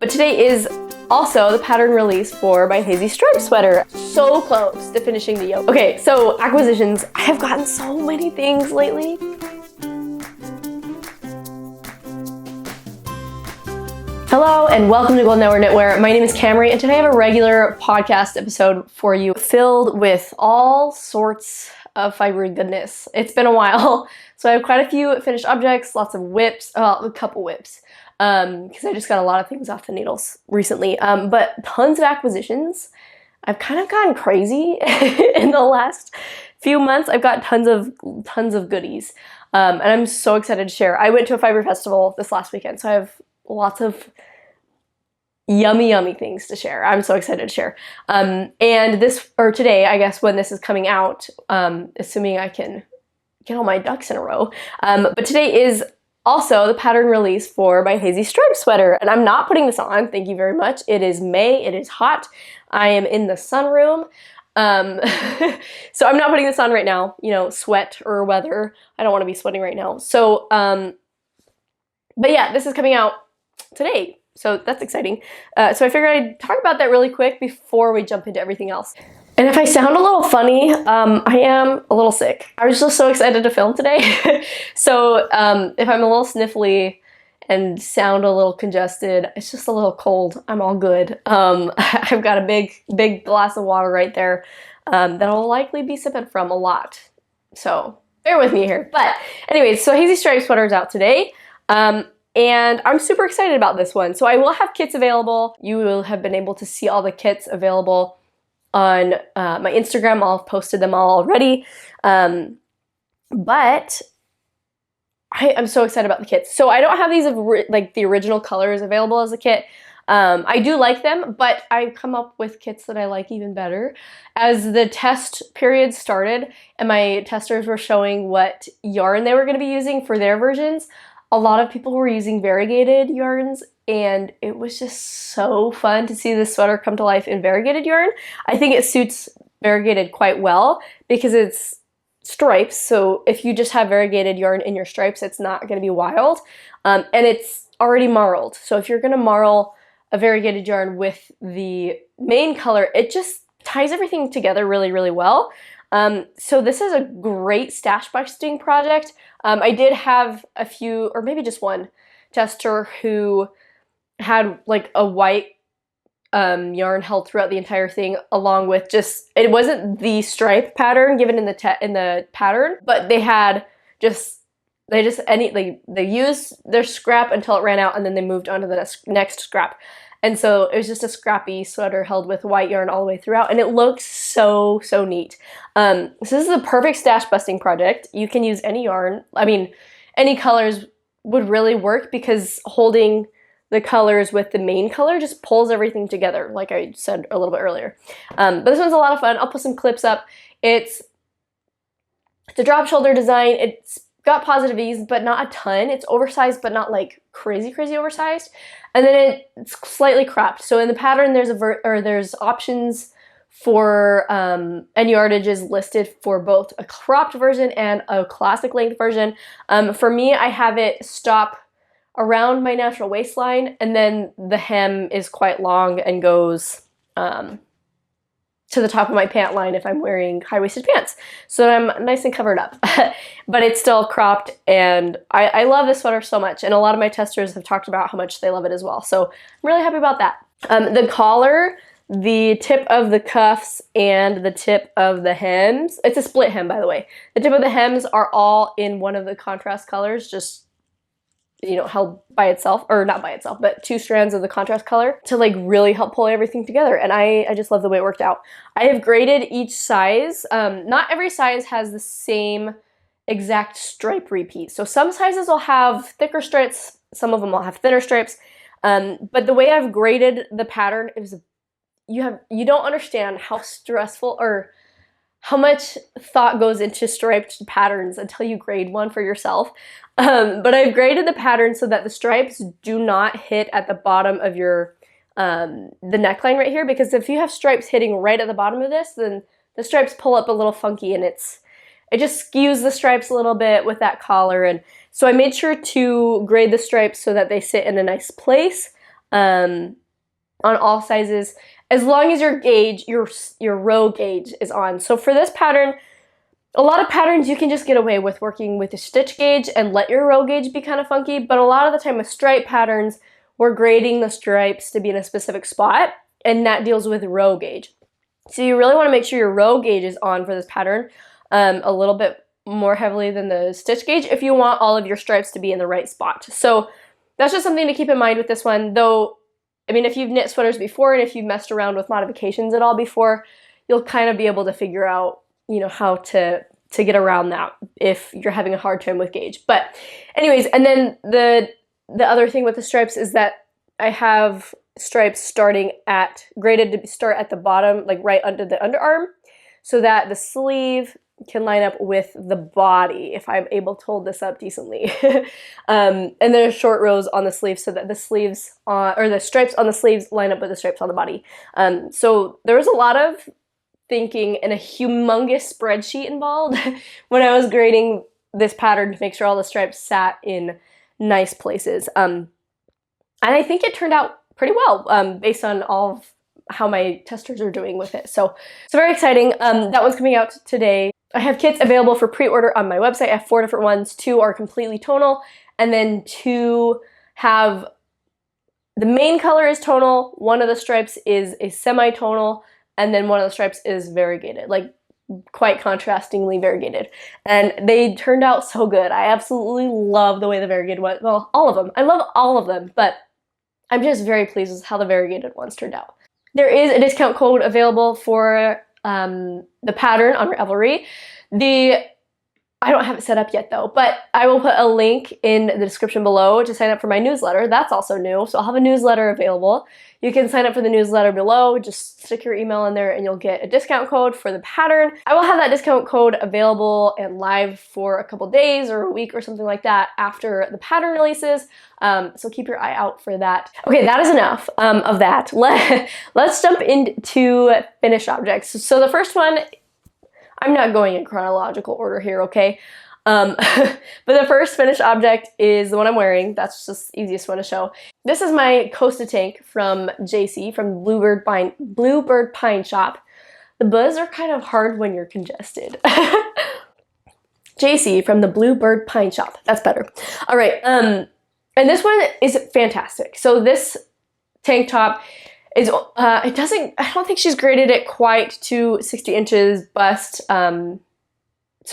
But today is also the pattern release for my Hazy stripe sweater. So close to finishing the yoke. Okay, so acquisitions. I have gotten so many things lately. Hello and welcome to Golden Hour Knitwear. My name is Camrie and today I have a regular podcast episode for you filled with all sorts of fibery goodness. It's been a while, so I have quite a few finished objects, lots of whips, a couple whips, because I just got a lot of things off the needles recently, but tons of acquisitions. I've kind of gone crazy in the last few months. I've got tons of goodies, and I'm so excited to share. I went to a fiber festival this last weekend, so I have lots of yummy things to share. I'm so excited to share. And today, I guess when this is coming out, assuming I can get all my ducks in a row, but today is also the pattern release for my Hazy stripe sweater. And I'm not putting this on, thank you very much. It is May, it is hot. I am in the sunroom. So I'm not putting this on right now, you know, sweat or weather. I don't want to be sweating right now. So, but yeah, this is coming out today. So that's exciting. So I figured I'd talk about that really quick before we jump into everything else. And if I sound a little funny, I am a little sick. I was just so excited to film today. So if I'm a little sniffly and sound a little congested, it's just a little cold. I'm all good. I've got a big glass of water right there that I'll likely be sipping from a lot. So bear with me here. But anyways, so Hazy stripe sweater is out today. And I'm super excited about this one. So I will have kits available. You will have been able to see all the kits available on my Instagram. I'll have posted them all already. But I'm so excited about the kits. So I don't have these like the original colors available as a kit. I do like them, but I've come up with kits that I like even better. As the test period started and my testers were showing what yarn they were going to be using for their versions, a lot of people were using variegated yarns, and it was just so fun to see this sweater come to life in variegated yarn. I think it suits variegated quite well because it's stripes, so if you just have variegated yarn in your stripes, it's not going to be wild, and it's already marled. So if you're going to marl a variegated yarn with the main color, it just ties everything together really well. So this is a great stash busting project. I did have a few, or maybe just one tester who had like a white yarn held throughout the entire thing, along with just, it wasn't the stripe pattern given in the pattern, but they used their scrap until it ran out, and then they moved on to the next scrap. And so it was just a scrappy sweater held with white yarn all the way throughout, and it looks so neat. So this is the perfect stash busting project. You can use any yarn. I mean, any colors would really work because holding the colors with the main color just pulls everything together, like I said a little bit earlier. But this one's a lot of fun. I'll put some clips up. It's a drop shoulder design. It's got positive ease, but not a ton. It's oversized, but not like crazy oversized. And then it's slightly cropped. So in the pattern, there's options for and yardages listed for both a cropped version and a classic length version. For me, I have it stop around my natural waistline, and then the hem is quite long and goes to the top of my pant line if I'm wearing high-waisted pants, so I'm nice and covered up. But it's still cropped, and I love this sweater so much, and a lot of my testers have talked about how much they love it as well, so I'm really happy about that. The collar, the tip of the cuffs, and the tip of the hems, it's a split hem, by the way. The tip of the hems are all in one of the contrast colors, just, you know, held by itself, or not by itself, but two strands of the contrast color to like really help pull everything together. And I just love the way it worked out. I have graded each size. Not every size has the same exact stripe repeat. So some sizes will have thicker stripes, some of them will have thinner stripes. But the way I've graded the pattern is you don't understand how stressful or how much thought goes into striped patterns until you grade one for yourself. But I've graded the pattern so that the stripes do not hit at the bottom of your the neckline right here, because if you have stripes hitting right at the bottom of this, then the stripes pull up a little funky, and it just skews the stripes a little bit with that collar. And so I made sure to grade the stripes so that they sit in a nice place. on all sizes, as long as your gauge, your row gauge is on. So for this pattern, a lot of patterns you can just get away with working with a stitch gauge and let your row gauge be kind of funky, but a lot of the time with stripe patterns, we're grading the stripes to be in a specific spot, and that deals with row gauge. So you really want to make sure your row gauge is on for this pattern a little bit more heavily than the stitch gauge if you want all of your stripes to be in the right spot. So that's just something to keep in mind with this one, though. I mean, if you've knit sweaters before and if you've messed around with modifications at all before, you'll kind of be able to figure out, you know, how to get around that if you're having a hard time with gauge. But anyways, and then the other thing with the stripes is that I have stripes starting at, graded to start at the bottom, like right under the underarm, so that the sleeve can line up with the body if I'm able to hold this up decently. And there's short rows on the sleeves so that the sleeves or the stripes on the sleeves line up with the stripes on the body. So there was a lot of thinking and a humongous spreadsheet involved when I was grading this pattern to make sure all the stripes sat in nice places. And I think it turned out pretty well based on all of how my testers are doing with it. So it's very exciting. That one's coming out today. I have kits available for pre-order on my website. I have 4 different ones. 2 are completely tonal, and then 2 have the main color is tonal, one of the stripes is a semi-tonal, and then one of the stripes is variegated, like quite contrastingly variegated. And they turned out so good. I absolutely love the way the variegated went. Well, all of them. I love all of them, but I'm just very pleased with how the variegated ones turned out. There is a discount code available for the pattern on Ravelry. I don't have it set up yet though, but I will put a link in the description below to sign up for my newsletter. That's also new, so I'll have a newsletter available. You can sign up for the newsletter below, just stick your email in there and you'll get a discount code for the pattern. I will have that discount code available and live for a couple days or a week or something like that after the pattern releases, so keep your eye out for that. Okay, that is enough of that. Let's jump into finished objects. So the first one, I'm not going in chronological order here, okay? But the first finished object is the one I'm wearing. That's just the easiest one to show. This is my Costa Tank from Jessie from Bluebird Pine Shop. The buzz are kind of hard when you're congested. Jessie from the Bluebird Pine Shop. That's better. All right, and this one is fantastic. So this tank top is, I don't think she's graded it quite to 60 inches bust, so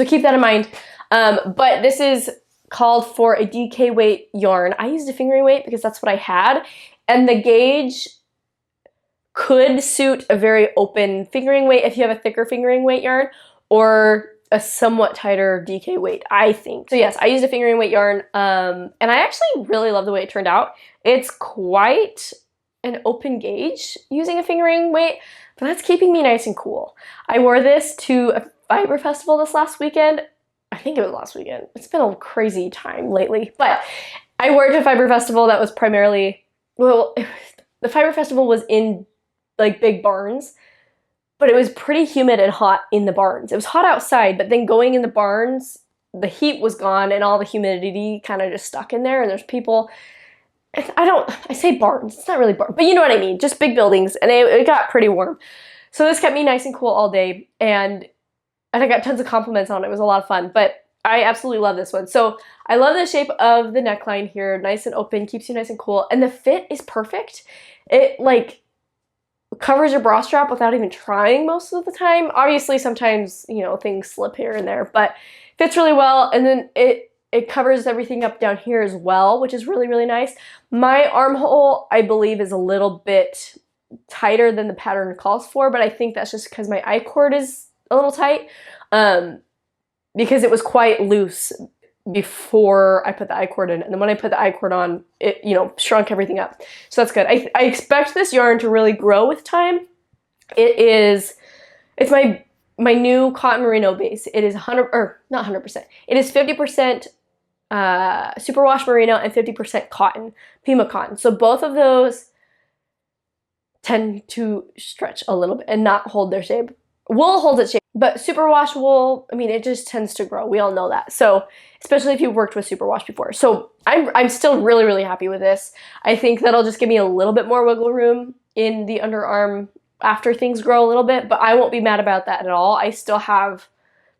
keep that in mind. But this is called for a DK weight yarn. I used a fingering weight because that's what I had, and the gauge could suit a very open fingering weight if you have a thicker fingering weight yarn, or a somewhat tighter DK weight, I think. So yes, I used a fingering weight yarn, and I actually really love the way it turned out. It's quite an open gauge using a fingering weight, but that's keeping me nice and cool. I wore this to a fiber festival this last weekend. I think it was last weekend. It's been a crazy time lately, but I wore it to a fiber festival that was primarily, well, the fiber festival was in like big barns, but it was pretty humid and hot in the barns. It was hot outside, but then going in the barns, the heat was gone and all the humidity kind of just stuck in there, and there's people, I say barns, it's not really barns, but you know what I mean, just big buildings, and it got pretty warm. So this kept me nice and cool all day, and I got tons of compliments on it. It was a lot of fun, but I absolutely love this one. So I love the shape of the neckline here, nice and open, keeps you nice and cool, and the fit is perfect. It like covers your bra strap without even trying most of the time. Obviously sometimes, you know, things slip here and there, but fits really well, and then it covers everything up down here as well, which is really, really nice. My armhole, I believe, is a little bit tighter than the pattern calls for, but I think that's just because my I-cord is a little tight, because it was quite loose before I put the I-cord in, and then when I put the I-cord on, it, you know, shrunk everything up. So that's good. I expect this yarn to really grow with time. It's my new cotton merino base. It is 50% superwash merino and 50% cotton, Pima cotton. So both of those tend to stretch a little bit and not hold their shape. Wool holds its shape. But superwash wool, I mean, it just tends to grow. We all know that. So, especially if you've worked with superwash before. So, I'm still really, really happy with this. I think that'll just give me a little bit more wiggle room in the underarm after things grow a little bit, but I won't be mad about that at all. I still have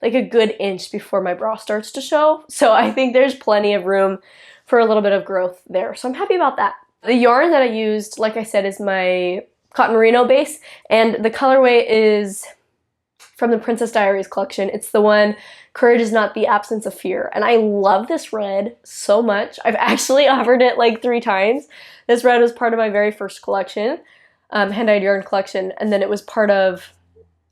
like a good inch before my bra starts to show. So I think there's plenty of room for a little bit of growth there. So I'm happy about that. The yarn that I used, like I said, is my cotton merino base, and the colorway is from the Princess Diaries collection. It's the one, Courage is Not the Absence of Fear. And I love this red so much. I've actually offered it like 3 times. This red was part of my very first collection, hand-dyed yarn collection, and then it was part of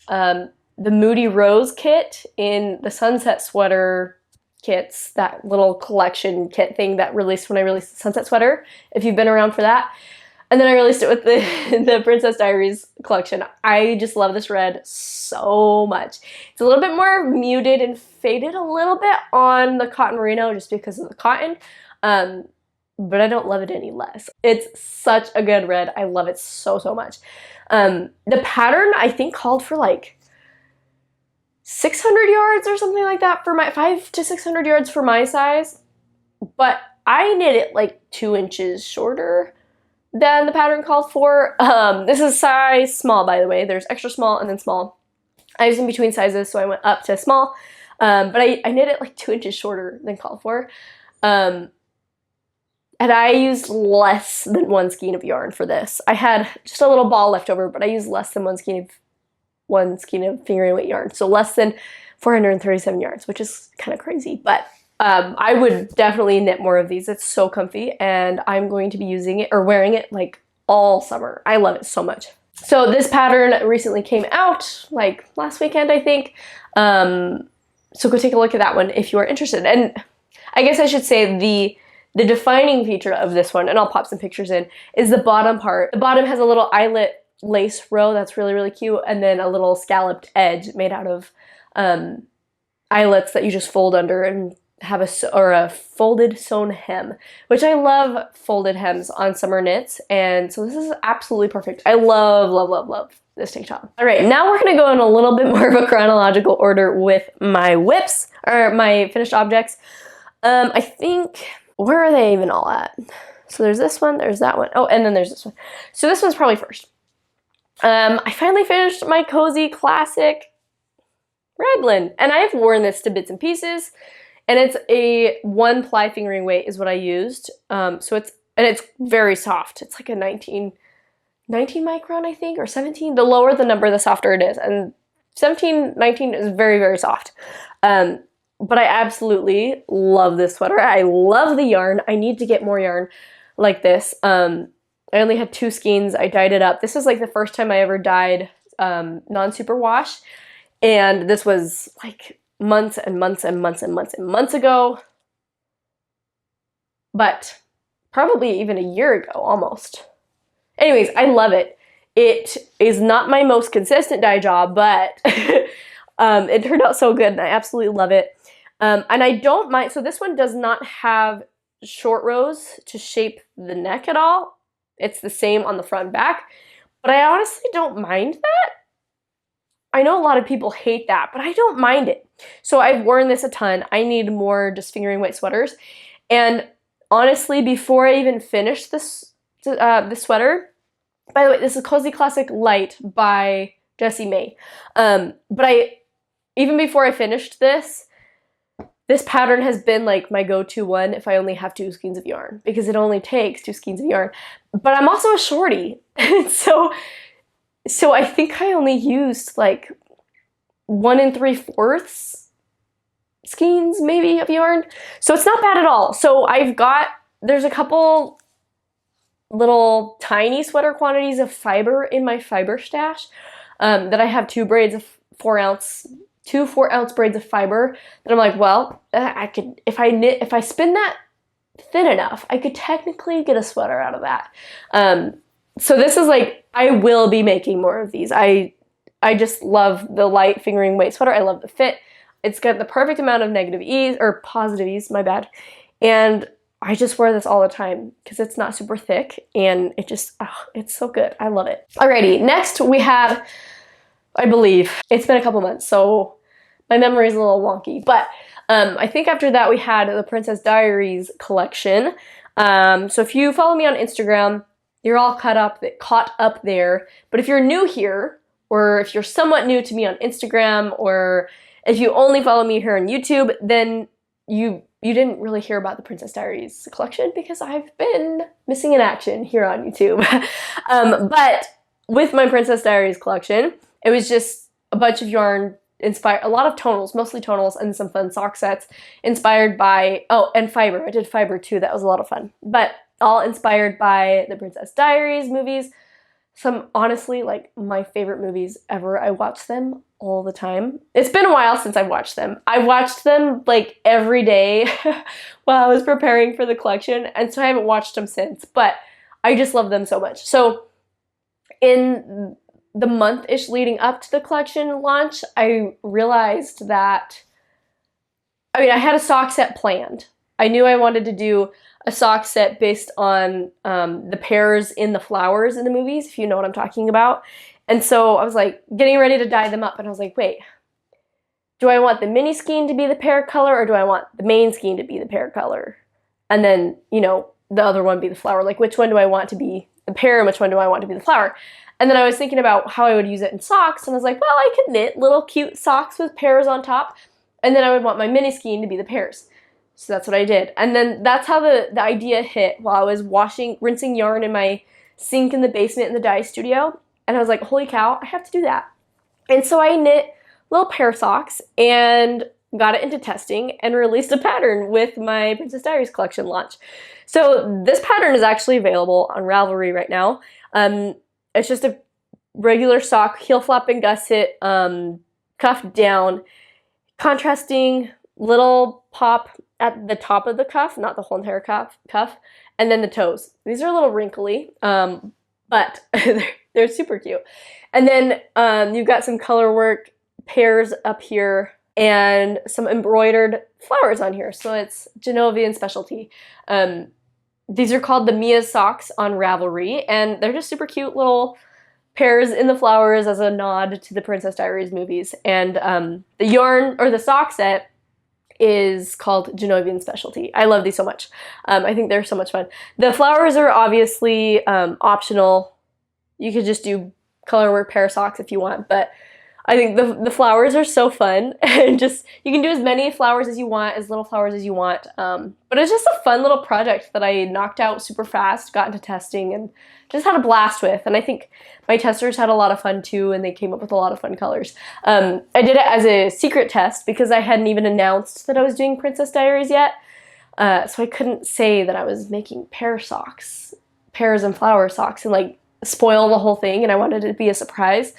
the Moody Rose kit in the Sunset Sweater kits, that little collection kit thing that released when I released the Sunset Sweater, if you've been around for that. And then I released it with the Princess Diaries collection. I just love this red so much. It's a little bit more muted and faded a little bit on the cotton merino just because of the cotton, but I don't love it any less. It's such a good red. I love it so, so much. The pattern, I think, called for like 600 yards or something like that for my 500 to 600 yards for my size, but I knit it like 2 inches shorter than the pattern called for. This is size small, by the way. There's extra small and then small. I was in between sizes, so I went up to small, but I knit it like 2 inches shorter than called for. And I used less than 1 skein of yarn for this. I had just a little ball left over, but I used less than 1 skein of fingering weight yarn. So less than 437 yards, which is kind of crazy, but I would definitely knit more of these. It's so comfy, and I'm going to be using it or wearing it like all summer. I love it so much. So this pattern recently came out like last weekend, I think. So go take a look at that one if you are interested. And I guess I should say the defining feature of this one, and I'll pop some pictures in, is the bottom part. The bottom has a little eyelet lace row that's really, really cute, and then a little scalloped edge made out of eyelets that you just fold under and have a folded sewn hem, which I love folded hems on summer knits, and so this is absolutely perfect. I love, love, love, love this tank top. All right, now we're gonna go in a little bit more of a chronological order with my whips, or my finished objects. I think, where are they even all at? So there's this one, there's that one, oh, and then there's this one. So this one's probably first. I finally finished my cozy classic Raglan, and I've worn this to bits and pieces. And it's a 1-ply fingering weight is what I used. So it's very soft. It's like a 19 micron, I think, or 17. The lower the number, the softer it is. And 17, 19 is very, very soft. But I absolutely love this sweater. I love the yarn. I need to get more yarn like this. I only had 2 skeins. I dyed it up. This is like the first time I ever dyed non-super wash. And this was like months and months and months and months and months ago, but probably even a year ago almost. Anyways, I love it. It is not my most consistent dye job, but it turned out so good and I absolutely love it. And I don't mind, so this one does not have short rows to shape the neck at all. It's the same on the front and back, but I honestly don't mind that. I know a lot of people hate that, but I don't mind it. So I've worn this a ton. I need more just fingering weight sweaters. And honestly, before I even finished this sweater, by the way, this is Cozy Classic Light by Jessie May. But even before I finished this pattern has been like my go-to one if I only have 2 skeins of yarn, because it only takes 2 skeins of yarn. But I'm also a shorty, so I think I only used like 1 3/4 skeins maybe of yarn. So it's not bad at all. So there's a couple little tiny sweater quantities of fiber in my fiber stash that I have 2 braids of 4-ounce, 2 4-ounce braids of fiber that I'm like, well, I could, if I spin that thin enough, I could technically get a sweater out of that. So this is like, I will be making more of these. I just love the light fingering weight sweater. I love the fit. It's got the perfect amount of negative ease, or positive ease, my bad. And I just wear this all the time because it's not super thick and it just, it's so good. I love it. Alrighty, next we have I believe. It's been a couple months, so my memory is a little wonky. But I think after that we had the Princess Diaries collection. So if you follow me on Instagram, you're all caught up there. But if you're new here, or if you're somewhat new to me on Instagram, or if you only follow me here on YouTube, then you didn't really hear about the Princess Diaries collection because I've been missing in action here on YouTube. But with my Princess Diaries collection, it was just a bunch of yarn inspired, a lot of tonals, mostly tonals, and some fun sock sets inspired by, oh, and fiber. I did fiber too. That was a lot of fun. But all inspired by the Princess Diaries movies. Some, honestly, like, my favorite movies ever. I watch them all the time. It's been a while since I've watched them. I watched them, like, every day while I was preparing for the collection, and so I haven't watched them since, but I just love them so much. So in the month-ish leading up to the collection launch, I realized that, I mean, I had a sock set planned. I knew I wanted to do a sock set based on the pairs in the flowers in the movies, if you know what I'm talking about. And so I was like getting ready to dye them up, and I was like, wait, do I want the mini skein to be the pear color, or do I want the main skein to be the pear color? And then, you know, the other one be the flower. Like, which one do I want to be the pear and which one do I want to be the flower? And then I was thinking about how I would use it in socks, and I was like, well, I could knit little cute socks with pears on top, and then I would want my mini skein to be the pears. So that's what I did. And then that's how the idea hit while I was rinsing yarn in my sink in the basement in the dye studio. And I was like, holy cow, I have to do that. And so I knit little pear socks and got it into testing and released a pattern with my Princess Diaries collection launch. So this pattern is actually available on Ravelry right now. It's just a regular sock, heel flap and gusset, cuff down, contrasting little pop at the top of the cuff, not the whole entire cuff, and then the toes. These are a little wrinkly, but they're super cute. And then you've got some color work, pears up here, and some embroidered flowers on here. So it's Genovian specialty. These are called the Mia socks on Ravelry, and they're just super cute little pears in the flowers as a nod to the Princess Diaries movies. And the yarn, or the sock set, is called Genovian Specialty. I love these so much. I think they're so much fun. The flowers are obviously optional. You could just do color work pear socks if you want, but I think the flowers are so fun. And just, you can do as many flowers as you want, as little flowers as you want. But it's just a fun little project that I knocked out super fast, got into testing, and just had a blast with. And I think my testers had a lot of fun too, and they came up with a lot of fun colors. I did it as a secret test because I hadn't even announced that I was doing Princess Diaries yet. So I couldn't say that I was making pear socks, pears and flower socks, and like spoil the whole thing, and I wanted it to be a surprise.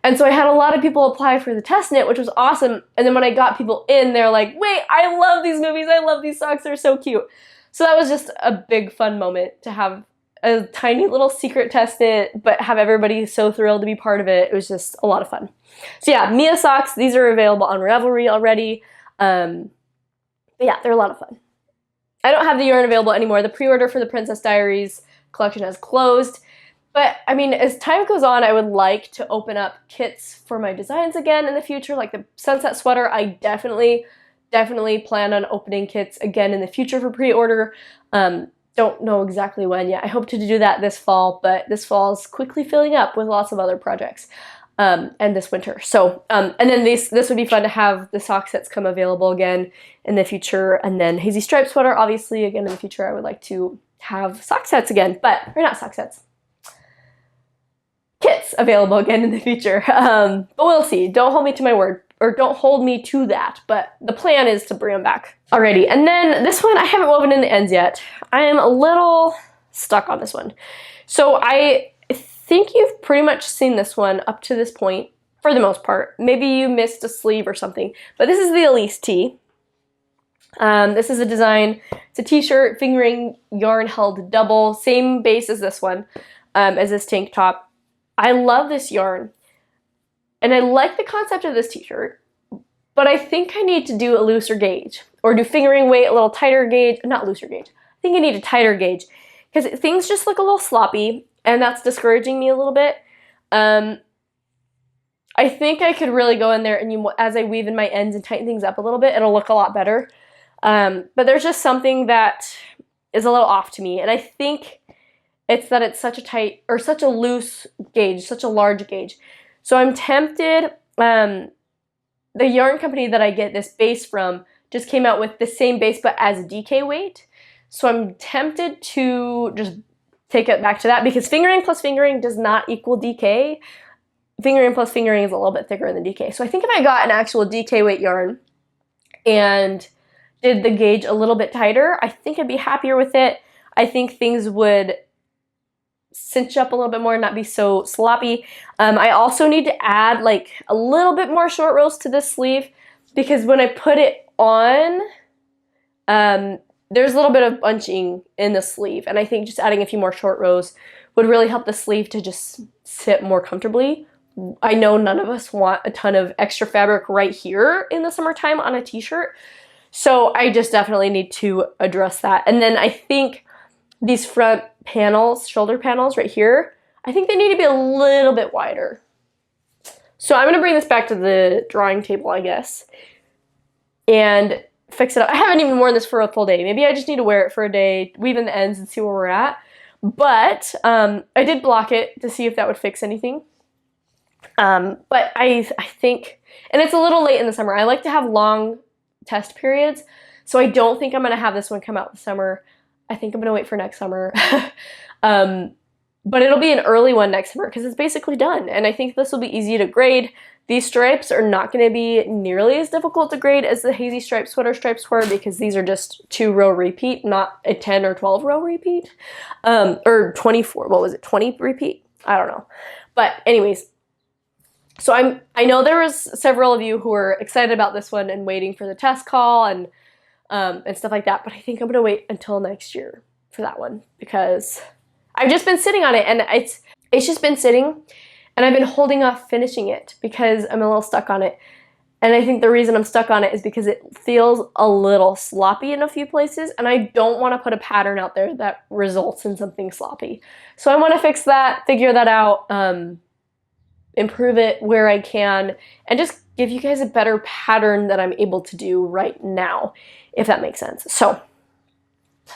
And so I had a lot of people apply for the test knit, which was awesome. And then when I got people in, they're like, wait, I love these movies. I love these socks. They're so cute. So that was just a big fun moment to have a tiny little secret test knit, but have everybody so thrilled to be part of it. It was just a lot of fun. So yeah, Mia socks, these are available on Ravelry already. But yeah, they're a lot of fun. I don't have the yarn available anymore. The pre-order for the Princess Diaries collection has closed. But, I mean, as time goes on, I would like to open up kits for my designs again in the future. Like the sunset sweater, I definitely plan on opening kits again in the future for pre-order. Don't know exactly when yet. I hope to do that this fall, but this fall is quickly filling up with lots of other projects, and this winter. So, and then this would be fun to have the sock sets come available again in the future. And then Hazy striped sweater, obviously, again in the future, I would like to have sock sets again, but they're not sock sets. Kits available again in the future. But we'll see. Don't hold me to my word, or don't hold me to that, but the plan is to bring them back. Alrighty, and then this one, I haven't woven in the ends yet. I am a little stuck on this one. So I think you've pretty much seen this one up to this point, for the most part. Maybe you missed a sleeve or something, but this is the Elise Tee. This is a design, it's a t-shirt, fingering, yarn held double, same base as this one, as this tank top. I love this yarn, and I like the concept of this t-shirt, but I think I need to do a looser gauge, or do fingering weight a little tighter gauge, not looser gauge. I think I need a tighter gauge, because things just look a little sloppy, and that's discouraging me a little bit. I think I could really go in there and as I weave in my ends and tighten things up a little bit, it'll look a lot better. But there's just something that is a little off to me. And I think it's that it's such a tight or such a loose gauge, such a large gauge. So I'm tempted. The yarn company that I get this base from just came out with the same base but as a DK weight. So I'm tempted to just take it back to that because fingering plus fingering does not equal DK. Fingering plus fingering is a little bit thicker than DK. So I think if I got an actual DK weight yarn and did the gauge a little bit tighter, I think I'd be happier with it. I think things would cinch up a little bit more and not be so sloppy. I also need to add like a little bit more short rows to this sleeve because when I put it on, there's a little bit of bunching in the sleeve, and I think just adding a few more short rows would really help the sleeve to just sit more comfortably. I know none of us want a ton of extra fabric right here in the summertime on a t-shirt, so I just definitely need to address that. And then I think these front panels, shoulder panels right here, I think they need to be a little bit wider. So I'm going to bring this back to the drawing table, I guess, and fix it up. I haven't even worn this for a full day. Maybe I just need to wear it for a day, weave in the ends and see where we're at. But I did block it to see if that would fix anything. But I think, and it's a little late in the summer. I like to have long test periods, so I don't think I'm going to have this one come out this summer. I think I'm going to wait for next summer. But it'll be an early one next summer because it's basically done. And I think this will be easy to grade. These stripes are not going to be nearly as difficult to grade as the Hazy stripe sweater stripes were because these are just 2-row repeat, not a 10 or 12 row repeat. Or 24, what was it, 20 repeat? I don't know. But anyways, so I know there was several of you who were excited about this one and waiting for the test call and stuff like that, but I think I'm gonna wait until next year for that one because I've just been sitting on it and it's just been sitting and I've been holding off finishing it because I'm a little stuck on it. And I think the reason I'm stuck on it is because it feels a little sloppy in a few places and I don't want to put a pattern out there that results in something sloppy. So I want to fix that, figure that out, improve it where I can, and just give you guys a better pattern that I'm able to do right now, if that makes sense. So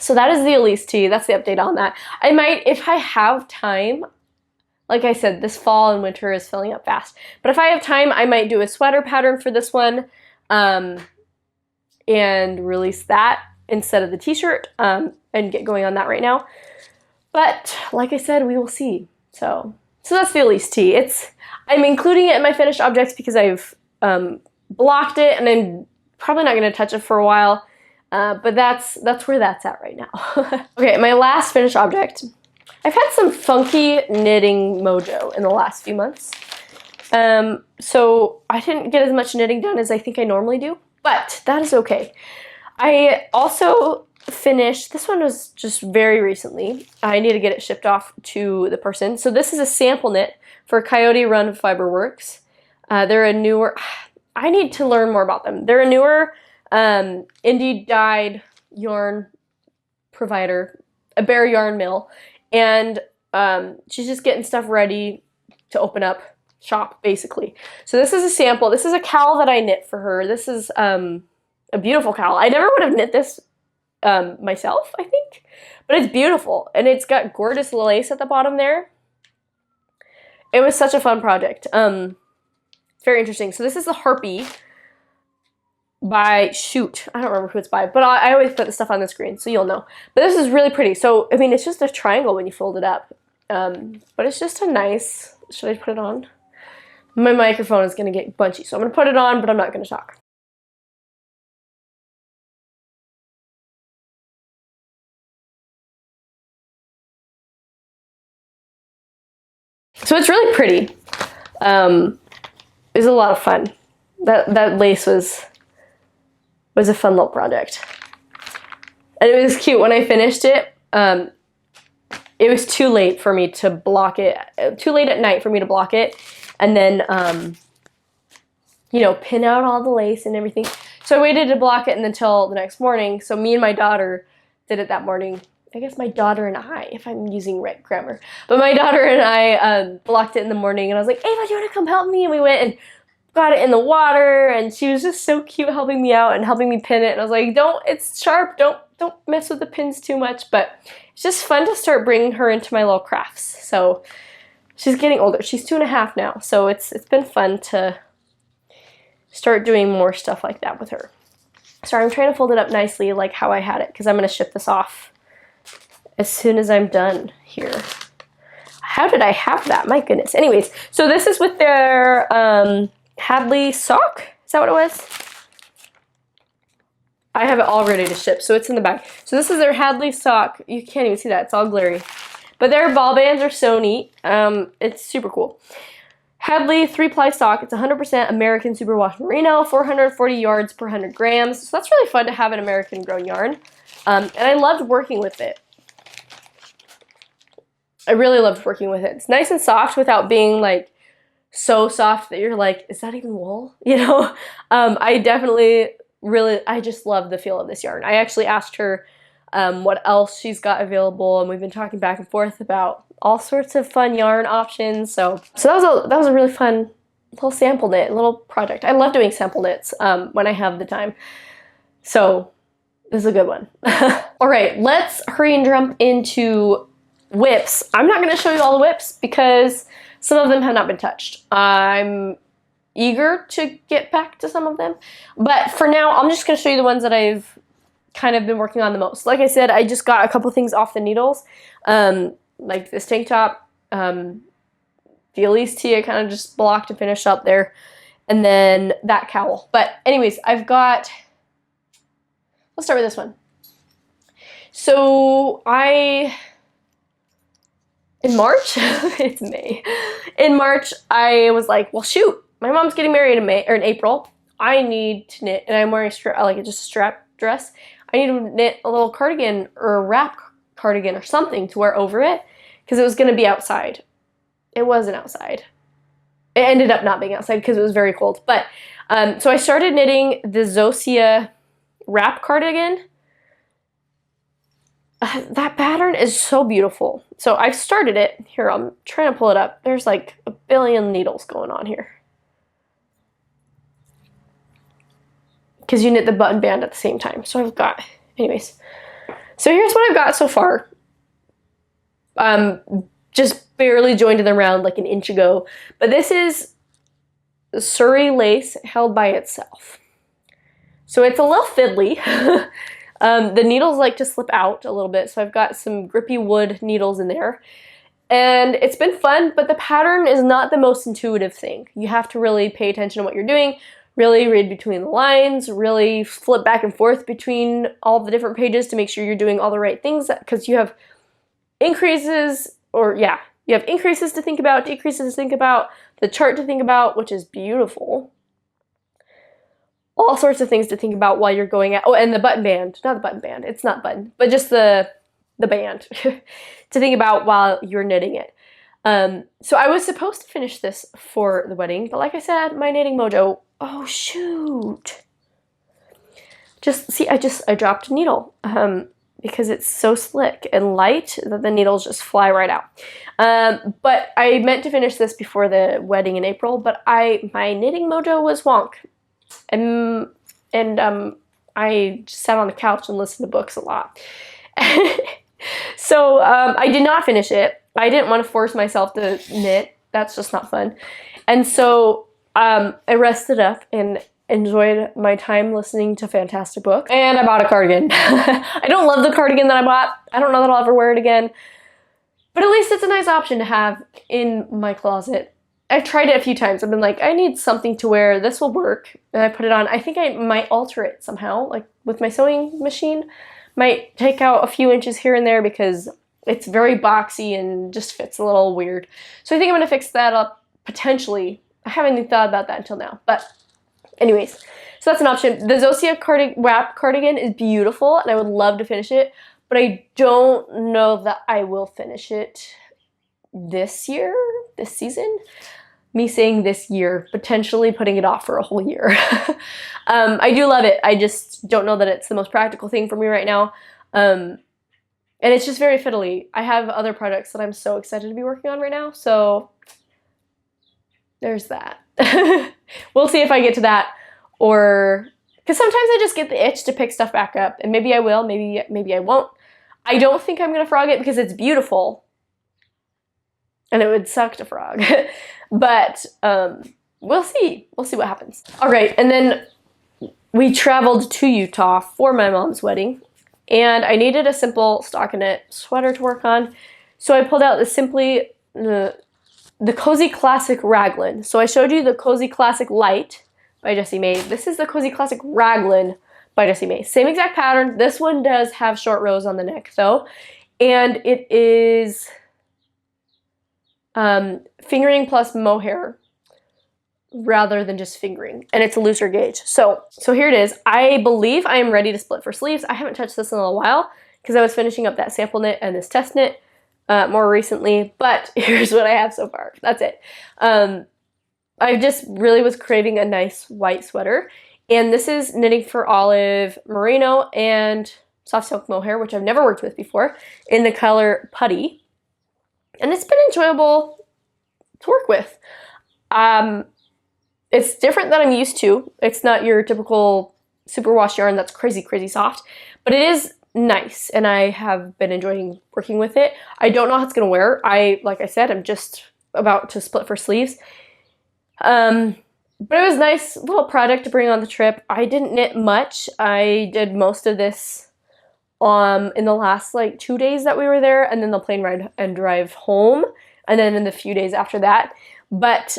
that is the Elise Tee. That's the update on that. I might, if I have time, like I said, this fall and winter is filling up fast, but if I have time, I might do a sweater pattern for this one and release that instead of the t-shirt and get going on that right now. But like I said, we will see. So that's the Elise Tee. I'm including it in my finished objects because I've blocked it and I'm probably not going to touch it for a while. But that's where that's at right now. Okay, my last finished object. I've had some funky knitting mojo in the last few months. So I didn't get as much knitting done as I think I normally do, but that is okay. I also finished, this one was just very recently. I need to get it shipped off to the person. So this is a sample knit for Coyote Run Fiberworks. They're a newer, I need to learn more about them. They're a newer indie dyed yarn provider, a bare yarn mill, and she's just getting stuff ready to open up shop basically. So this is a sample. This is a cowl that I knit for her. This is a beautiful cowl. I never would have knit this myself, I think, but it's beautiful and it's got gorgeous lace at the bottom there. It was such a fun project. It's very interesting. So this is the Harpi by Shoot. I don't remember who it's by, but I always put the stuff on the screen so you'll know. But this is really pretty. So, I mean, it's just a triangle when you fold it up. But it's just a nice, should I put it on? My microphone is going to get bunchy, so I'm going to put it on, but I'm not going to talk. So it's really pretty. It was a lot of fun. That lace was a fun little project. And it was cute when I finished it. It was too late for me to block it, too late at night for me to block it, and then, you know, pin out all the lace and everything. So I waited to block it until the next morning. So me and my daughter did it that morning, I guess my daughter and I, if I'm using right grammar, but my daughter and I blocked it in the morning, and I was like, Ava, do you want to come help me? And we went and got it in the water, and she was just so cute helping me out and helping me pin it. And I was like, it's sharp, don't mess with the pins too much. But it's just fun to start bringing her into my little crafts. So she's getting older. She's 2.5 now, so it's been fun to start doing more stuff like that with her. Sorry, I'm trying to fold it up nicely like how I had it, because I'm going to ship this off as soon as I'm done here. How did I have that? My goodness. Anyways, so this is with their Hadley sock. Is that what it was? I have it all ready to ship, so it's in the bag. So this is their Hadley sock. You can't even see that. It's all glary. But their ball bands are so neat. It's super cool. Hadley 3-ply sock. It's 100% American superwash merino, 440 yards per 100 grams. So that's really fun to have an American grown yarn. And I loved working with it. I really loved working with it. It's nice and soft without being like so soft that you're like, is that even wool? You know? I definitely I just love the feel of this yarn. I actually asked her what else she's got available, and we've been talking back and forth about all sorts of fun yarn options. So that was a really fun little sample knit, little project. I love doing sample knits when I have the time. So this is a good one. All right, let's hurry and jump into whips. I'm not going to show you all the whips because some of them have not been touched. I'm eager to get back to some of them, but for now I'm just going to show you the ones that I've kind of been working on the most. Like I said, I just got a couple things off the needles, like this tank top, the Elise Tee I kind of just blocked and finished up there, and then that cowl. But anyways, let's start with this one. So in March, it's May. In March, I was like, well, shoot, my mom's getting married in April. I need to knit, and I'm wearing just a strap dress. I need to knit a little cardigan or a wrap cardigan or something to wear over it because it was going to be outside. It wasn't outside. It ended up not being outside because it was very cold. But so I started knitting the Zosia wrap cardigan. That pattern is so beautiful. So I've started it. Here, I'm trying to pull it up. There's like a billion needles going on here. Because you knit the button band at the same time. So I've got, anyways. So here's what I've got so far. Just barely joined in the round like an inch ago. But this is Sari lace held by itself. So it's a little fiddly. The needles like to slip out a little bit, so I've got some grippy wood needles in there. And it's been fun, but the pattern is not the most intuitive thing. You have to really pay attention to what you're doing, really read between the lines, really flip back and forth between all the different pages to make sure you're doing all the right things, because you have increases to think about, decreases to think about, the chart to think about, which is beautiful. All sorts of things to think about while you're going at, oh, and the button band, not the button band, it's not button, but just the band to think about while you're knitting it. So I was supposed to finish this for the wedding, but like I said, my knitting mojo, oh shoot. I dropped a needle because it's so slick and light that the needles just fly right out. But I meant to finish this before the wedding in April, but my knitting mojo was wonk. And I just sat on the couch and listened to books a lot. So I did not finish it. I didn't want to force myself to knit. That's just not fun. And so I rested up and enjoyed my time listening to fantastic books. And I bought a cardigan. I don't love the cardigan that I bought. I don't know that I'll ever wear it again. But at least it's a nice option to have in my closet. I've tried it a few times. I've been like, I need something to wear. This will work. And I put it on. I think I might alter it somehow, like with my sewing machine. Might take out a few inches here and there because it's very boxy and just fits a little weird. So I think I'm going to fix that up potentially. I haven't even thought about that until now. But anyways, so that's an option. The Zosia wrap cardigan is beautiful and I would love to finish it. But I don't know that I will finish it this season. Me saying this year, potentially putting it off for a whole year. I do love it. I just don't know that it's the most practical thing for me right now. And it's just very fiddly. I have other projects that I'm so excited to be working on right now, so there's that. We'll see if I get to that, or because sometimes I just get the itch to pick stuff back up, and maybe I will, maybe I won't. I don't think I'm gonna frog it because it's beautiful, and it would suck to frog. But we'll see. We'll see what happens. All right, and then we traveled to Utah for my mom's wedding, and I needed a simple stockinette sweater to work on, so I pulled out the Cozy Classic Raglan. So I showed you the Cozy Classic Light by Jessie May. This is the Cozy Classic Raglan by Jessie May. Same exact pattern. This one does have short rows on the neck though, and it is fingering plus mohair rather than just fingering, and it's a looser gauge. So here it is. I believe I am ready to split for sleeves. I haven't touched this in a while because I was finishing up that sample knit and this test knit more recently, but here's what I have so far. That's it. I just really was craving a nice white sweater, and this is Knitting for Olive Merino and Soft Silk Mohair, which I've never worked with before, in the color Putty, and it's been enjoyable to work with. It's different than I'm used to. It's not your typical superwash yarn that's crazy, crazy soft, but it is nice, and I have been enjoying working with it. I don't know how it's gonna wear. Like I said, I'm just about to split for sleeves. But it was a nice little project to bring on the trip. I didn't knit much. I did most of this in the last like 2 days that we were there, and then the plane ride and drive home, and then in the few days after that. But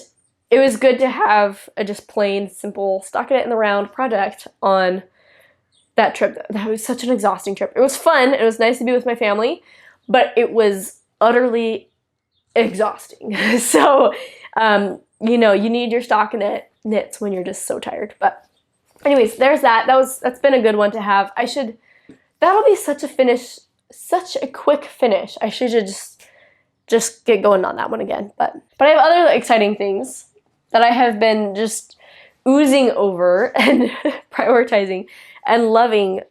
it was good to have a just plain, simple stockinette in the round project on that trip. That was such an exhausting trip. It was fun. It was nice to be with my family, but it was utterly exhausting. So, you know, you need your stockinette knits when you're just so tired. But anyways, there's that. That's been a good one to have. That'll be such a finish, such a quick finish. I should just get going on that one again. But I have other exciting things that I have been just oozing over and prioritizing and loving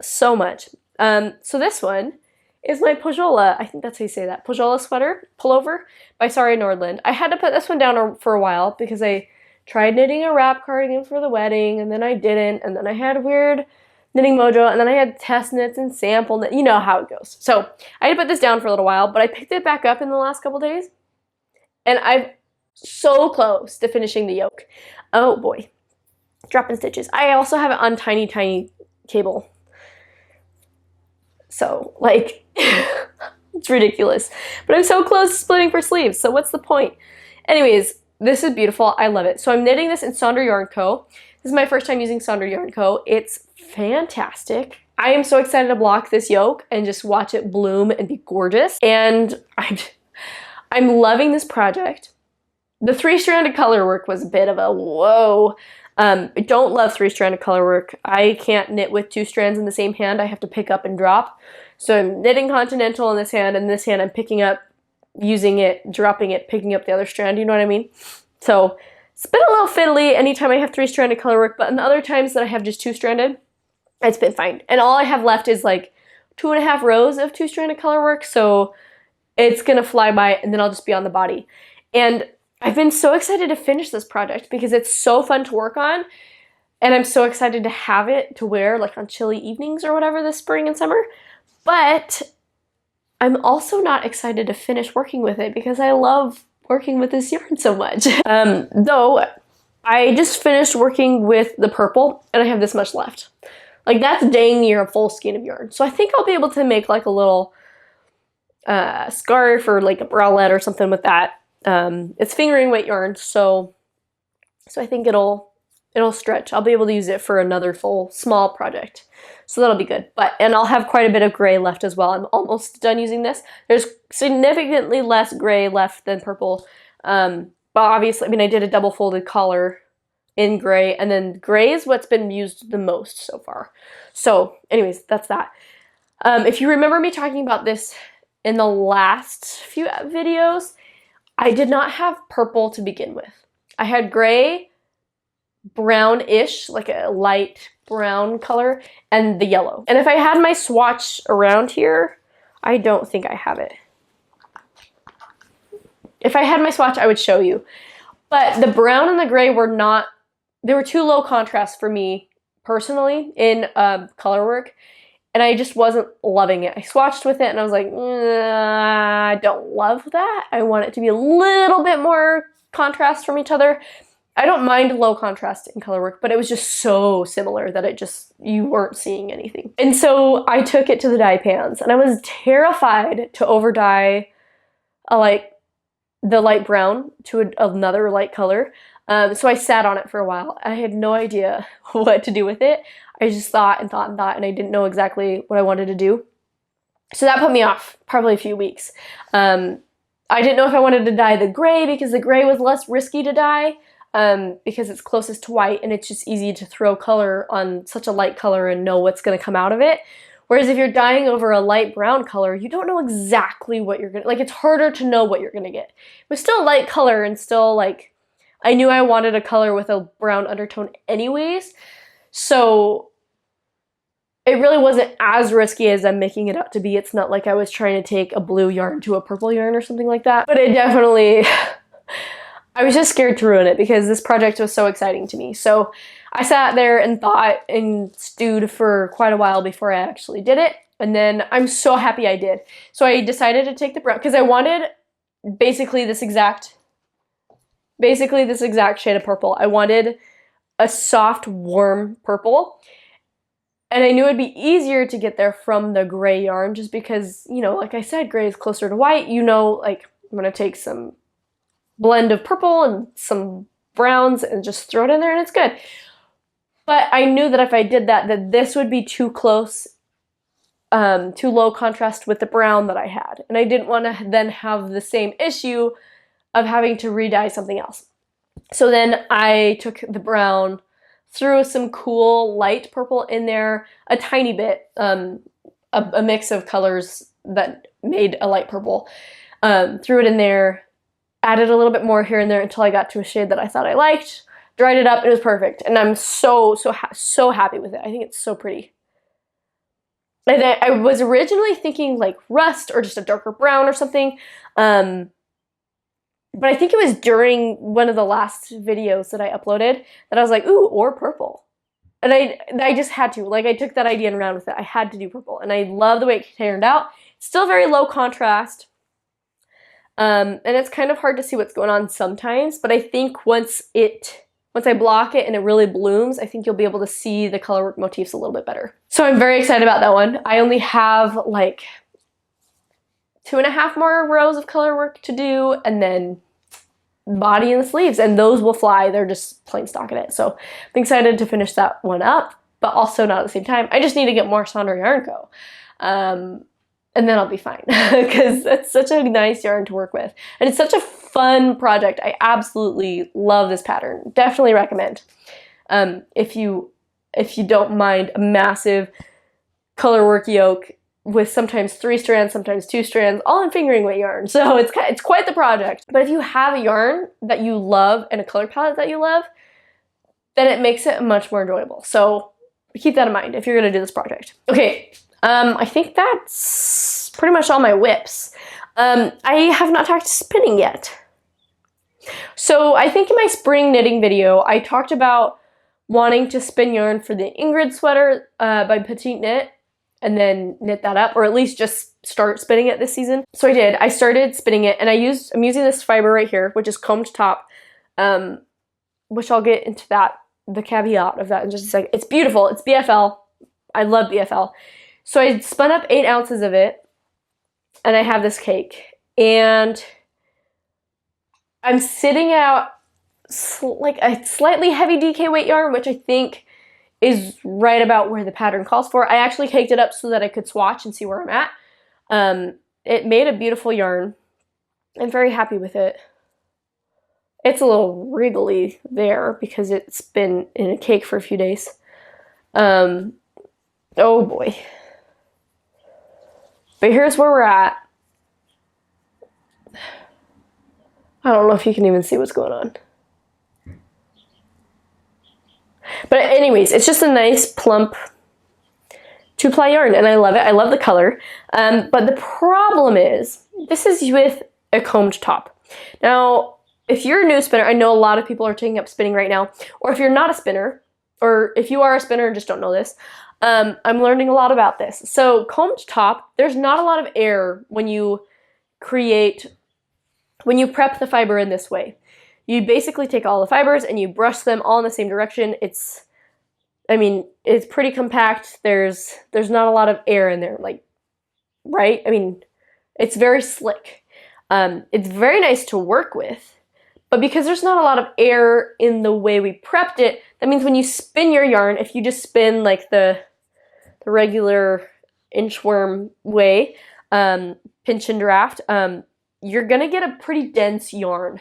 so much. So this one is my Pohjola, I think that's how you say that, Pohjola sweater, pullover by Sari Nordlund. I had to put this one down for a while because I tried knitting a wrap cardigan for the wedding, and then I didn't, and then I had weird knitting mojo, and then I had test knits and sample knit. You know how it goes. So I had to put this down for a little while, but I picked it back up in the last couple days, and I'm so close to finishing the yoke. Oh boy, dropping stitches. I also have it on tiny, tiny cable. So, like, it's ridiculous. But I'm so close to splitting for sleeves, so what's the point? Anyways, this is beautiful. I love it. So I'm knitting this in Sonder Yarn Co. This is my first time using Sonder Yarn Co. It's fantastic. I am so excited to block this yoke and just watch it bloom and be gorgeous. And I'm loving this project. The 3-stranded color work was a bit of a whoa. I don't love 3-stranded color work. I can't knit with 2 strands in the same hand. I have to pick up and drop. So I'm knitting continental in this hand, and this hand I'm picking up, using it, dropping it, picking up the other strand, you know what I mean? So it's been a little fiddly anytime I have 3-stranded color work, but in the other times that I have just 2-stranded, it's been fine. And all I have left is like 2.5 rows of 2-stranded color work, so it's gonna fly by, and then I'll just be on the body. And I've been so excited to finish this project because it's so fun to work on, and I'm so excited to have it to wear like on chilly evenings or whatever this spring and summer. But I'm also not excited to finish working with it because I love working with this yarn so much. Though I just finished working with the purple, and I have this much left. Like, that's dang near a full skein of yarn. So I think I'll be able to make like a little scarf or like a bralette or something with that. It's fingering weight yarn, so I think it'll stretch. I'll be able to use it for another full small project, so that'll be good. And I'll have quite a bit of gray left as well. I'm almost done using this. There's significantly less gray left than purple, but obviously, I mean, I did a double folded collar in gray, and then gray is what's been used the most so far. So anyways, that's that. If you remember me talking about this in the last few videos, I did not have purple to begin with. I had gray, brownish, like a light brown color, and the yellow. And if I had my swatch around here, I don't think I have it. If I had my swatch, I would show you. But the brown and the gray were not, they were too low contrast for me personally in color work. And I just wasn't loving it. I swatched with it and I was like, I don't love that. I want it to be a little bit more contrast from each other. I don't mind low contrast in color work, but it was just so similar that it just, you weren't seeing anything. And so I took it to the dye pans and I was terrified to over dye the light brown to another light color. So I sat on it for a while. I had no idea what to do with it. I just thought and thought and thought, and I didn't know exactly what I wanted to do. So that put me off probably a few weeks. I didn't know if I wanted to dye the gray because the gray was less risky to dye because it's closest to white and it's just easy to throw color on such a light color and know what's going to come out of it. Whereas if you're dyeing over a light brown color, you don't know exactly what you're going to, like it's harder to know what you're going to get. It was still a light color and still like, I knew I wanted a color with a brown undertone anyways. So it really wasn't as risky as I'm making it out to be. It's not like I was trying to take a blue yarn to a purple yarn or something like that. But it definitely, I was just scared to ruin it because this project was so exciting to me. So I sat there and thought and stewed for quite a while before I actually did it. And then I'm so happy I did. So I decided to take the brown because I wanted basically this exact shade of purple. I wanted a soft, warm purple. And I knew it'd be easier to get there from the gray yarn just because, you know, like I said, gray is closer to white. You know, like I'm going to take some blend of purple and some browns and just throw it in there and it's good. But I knew that if I did that, that this would be too close, too low contrast with the brown that I had. And I didn't want to then have the same issue of having to re-dye something else. So then I took the brown, threw some cool light purple in there, a tiny bit, a mix of colors that made a light purple. Threw it in there, added a little bit more here and there until I got to a shade that I thought I liked, dried it up, it was perfect. And I'm so happy with it. I think it's so pretty. And I was originally thinking like rust or just a darker brown or something. But I think it was during one of the last videos that I uploaded that I was like, ooh, or purple. And I just had to. Like, I took that idea and ran with it. I had to do purple. And I love the way it turned out. It's still very low contrast. And it's kind of hard to see what's going on sometimes. But I think once I block it and it really blooms, I think you'll be able to see the colorwork motifs a little bit better. So I'm very excited about that one. I only have like 2.5 more rows of color work to do, and then body and the sleeves, and those will fly. They're just plain stocking it. So I'm excited to finish that one up, but also not at the same time. I just need to get more Sandra Yarn Co. And then I'll be fine because it's such a nice yarn to work with. And it's such a fun project. I absolutely love this pattern. Definitely recommend. If you don't mind a massive color work yoke with sometimes 3 strands, sometimes 2 strands, all in fingering weight yarn. So it's quite the project. But if you have a yarn that you love and a color palette that you love, then it makes it much more enjoyable. So keep that in mind if you're gonna do this project. Okay, I think that's pretty much all my whips. I have not talked spinning yet. So I think in my spring knitting video, I talked about wanting to spin yarn for the Ingrid sweater by Petite Knit, and then knit that up, or at least just start spinning it this season. So I did. I started spinning it, and I'm using this fiber right here, which is combed top, which I'll get into the caveat of that in just a second. It's beautiful. It's BFL. I love BFL. So I spun up 8 ounces of it, and I have this cake. And I'm sitting out like a slightly heavy DK weight yarn, which I think is right about where the pattern calls for. I actually caked it up so that I could swatch and see where I'm at. It made a beautiful yarn. I'm very happy with it. It's a little wriggly there because it's been in a cake for a few days. Oh boy. But here's where we're at. I don't know if you can even see what's going on. But anyways, it's just a nice plump 2-ply yarn, and I love it. I love the color. But the problem is, this is with a combed top. Now, if you're a new spinner, I know a lot of people are taking up spinning right now, or if you're not a spinner, or if you are a spinner and just don't know this, I'm learning a lot about this. So combed top, there's not a lot of air when you prep the fiber in this way. You basically take all the fibers and you brush them all in the same direction. It's pretty compact. There's not a lot of air in there, like, right? I mean, it's very slick. It's very nice to work with, but because there's not a lot of air in the way we prepped it, that means when you spin your yarn, if you just spin like the regular inchworm way, pinch and draft, you're gonna get a pretty dense yarn,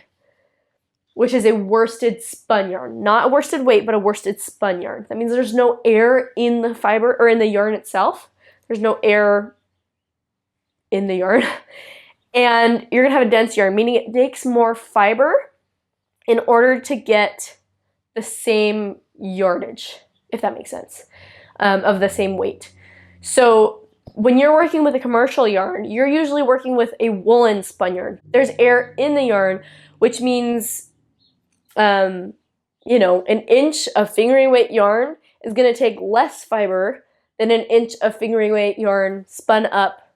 which is a worsted spun yarn. Not a worsted weight, but a worsted spun yarn. That means there's no air in the fiber or in the yarn itself. There's no air in the yarn. And you're gonna have a dense yarn, meaning it takes more fiber in order to get the same yardage, if that makes sense, of the same weight. So when you're working with a commercial yarn, you're usually working with a woolen spun yarn. There's air in the yarn, which means, an inch of fingering weight yarn is going to take less fiber than an inch of fingering weight yarn spun up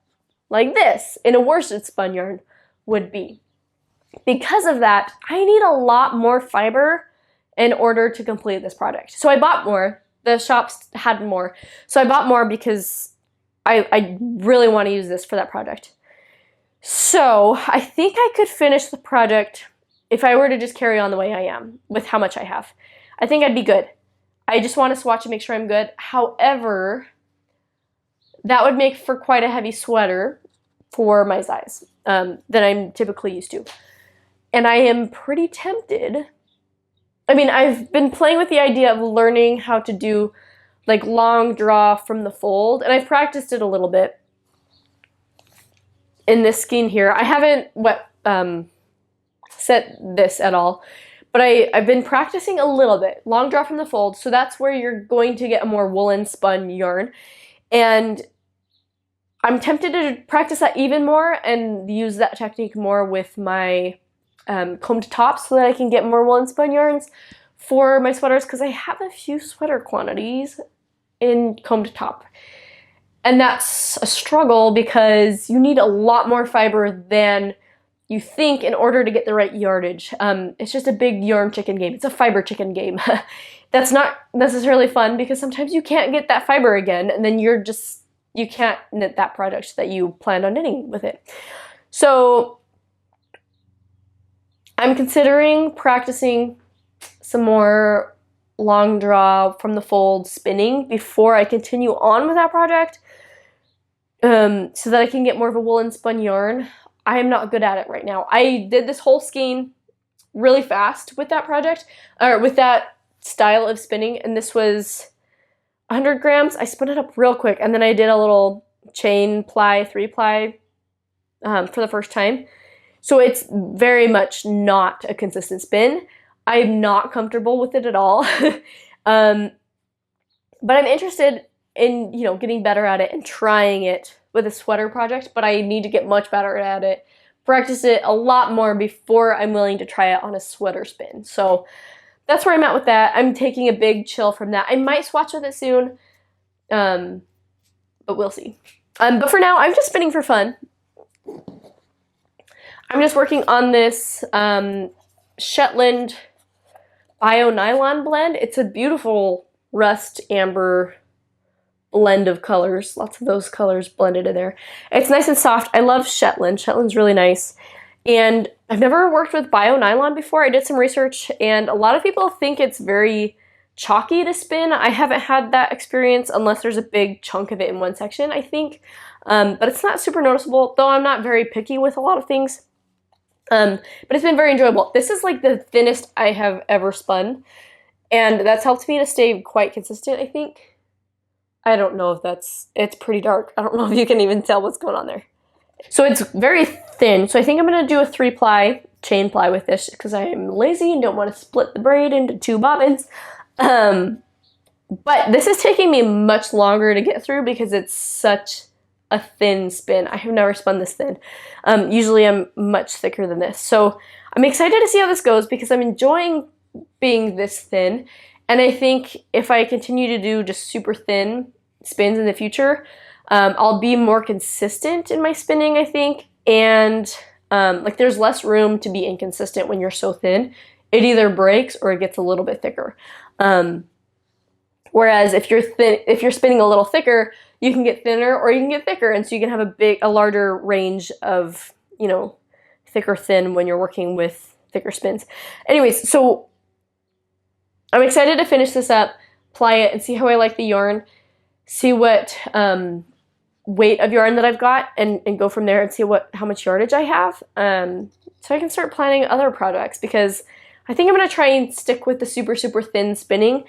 like this in a worsted spun yarn would be. Because of that, I need a lot more fiber in order to complete this project. So I bought more. The shops had more. So I bought more because I really want to use this for that project. So I think I could finish the project if I were to just carry on the way I am with how much I have. I think I'd be good. I just want to swatch and make sure I'm good. However, that would make for quite a heavy sweater for my size that I'm typically used to. And I am pretty tempted. I mean, I've been playing with the idea of learning how to do like long draw from the fold, and I've practiced it a little bit in this skein here. I haven't set this at all, but I've been practicing a little bit. Long draw from the fold, so that's where you're going to get a more woolen spun yarn. And I'm tempted to practice that even more and use that technique more with my combed tops so that I can get more woolen spun yarns for my sweaters, because I have a few sweater quantities in combed top. And that's a struggle because you need a lot more fiber than you think in order to get the right yardage. It's just a big yarn chicken game. It's a fiber chicken game. That's not necessarily fun because sometimes you can't get that fiber again, and then you can't knit that project that you planned on knitting with it. So I'm considering practicing some more long draw from the fold spinning before I continue on with that project, so that I can get more of a woolen spun yarn. I am not good at it right now. I did this whole skein really fast with that project, or with that style of spinning, and this was 100 grams. I spun it up real quick, and then I did a little chain ply, 3-ply for the first time. So it's very much not a consistent spin. I'm not comfortable with it at all. But I'm interested in, getting better at it and trying it with a sweater project, but I need to get much better at it, practice it a lot more before I'm willing to try it on a sweater spin. So that's where I'm at with that. I'm taking a big chill from that. I might swatch with it soon, but we'll see. But for now, I'm just spinning for fun. I'm just working on this Shetland Bio Nylon blend. It's a beautiful rust amber blend of colors. Lots of those colors blended in there. It's nice and soft. I love Shetland. Shetland's really nice. And I've never worked with bio nylon before. I did some research, and a lot of people think it's very chalky to spin. I haven't had that experience unless there's a big chunk of it in one section, I think. But it's not super noticeable, though I'm not very picky with a lot of things. But it's been very enjoyable. This is like the thinnest I have ever spun, and that's helped me to stay quite consistent, I think. I don't know if it's pretty dark. I don't know if you can even tell what's going on there. So it's very thin, so I think I'm going to do a 3-ply chain ply with this because I am lazy and don't want to split the braid into 2 bobbins. But this is taking me much longer to get through because it's such a thin spin. I have never spun this thin. Usually I'm much thicker than this. So I'm excited to see how this goes because I'm enjoying being this thin. And I think if I continue to do just super thin spins in the future, I'll be more consistent in my spinning, I think. And like there's less room to be inconsistent when you're so thin. It either breaks or it gets a little bit thicker. Whereas if you're spinning a little thicker, you can get thinner or you can get thicker, and so you can have a larger range of, you know, thick or thin when you're working with thicker spins. Anyways, so I'm excited to finish this up, ply it, and see how I like the yarn, see what weight of yarn that I've got, and go from there and see how much yardage I have, so I can start planning other projects, because I think I'm going to try and stick with the super, super thin spinning,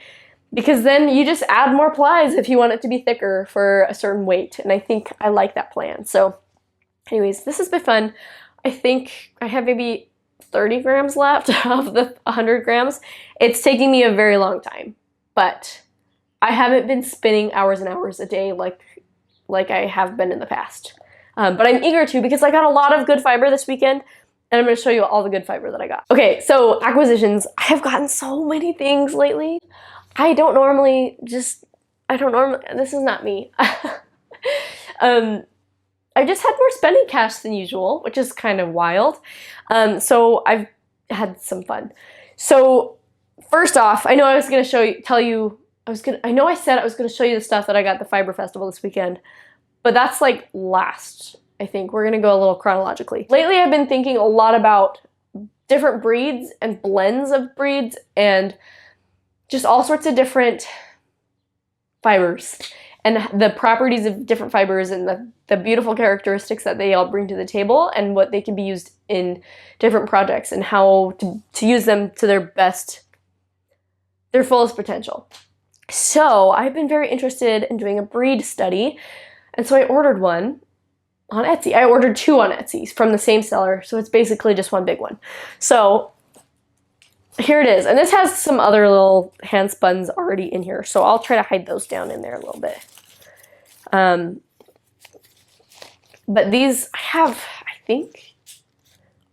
because then you just add more plies if you want it to be thicker for a certain weight, and I think I like that plan. So anyways, this has been fun. I think I have maybe 30 grams left of the 100 grams. It's taking me a very long time, but I haven't been spinning hours and hours a day like I have been in the past. But I'm eager to, because I got a lot of good fiber this weekend, and I'm going to show you all the good fiber that I got. Okay, so acquisitions. I have gotten so many things lately. I don't normally, this is not me. I just had more spending cash than usual, which is kind of wild. So I've had some fun. So first off, I know I was going to I know I said I was going to show you the stuff that I got at the Fiber Festival this weekend, but that's like last, I think. We're going to go a little chronologically. Lately, I've been thinking a lot about different breeds and blends of breeds and just all sorts of different fibers and the properties of different fibers and the beautiful characteristics that they all bring to the table and what they can be used in different projects and how to use them to their fullest potential. So I've been very interested in doing a breed study, and so I ordered one on Etsy. I ordered two on Etsy from the same seller, so it's basically just one big one. So here it is, and this has some other little hand spuns already in here, so I'll try to hide those down in there a little bit. But these I have, I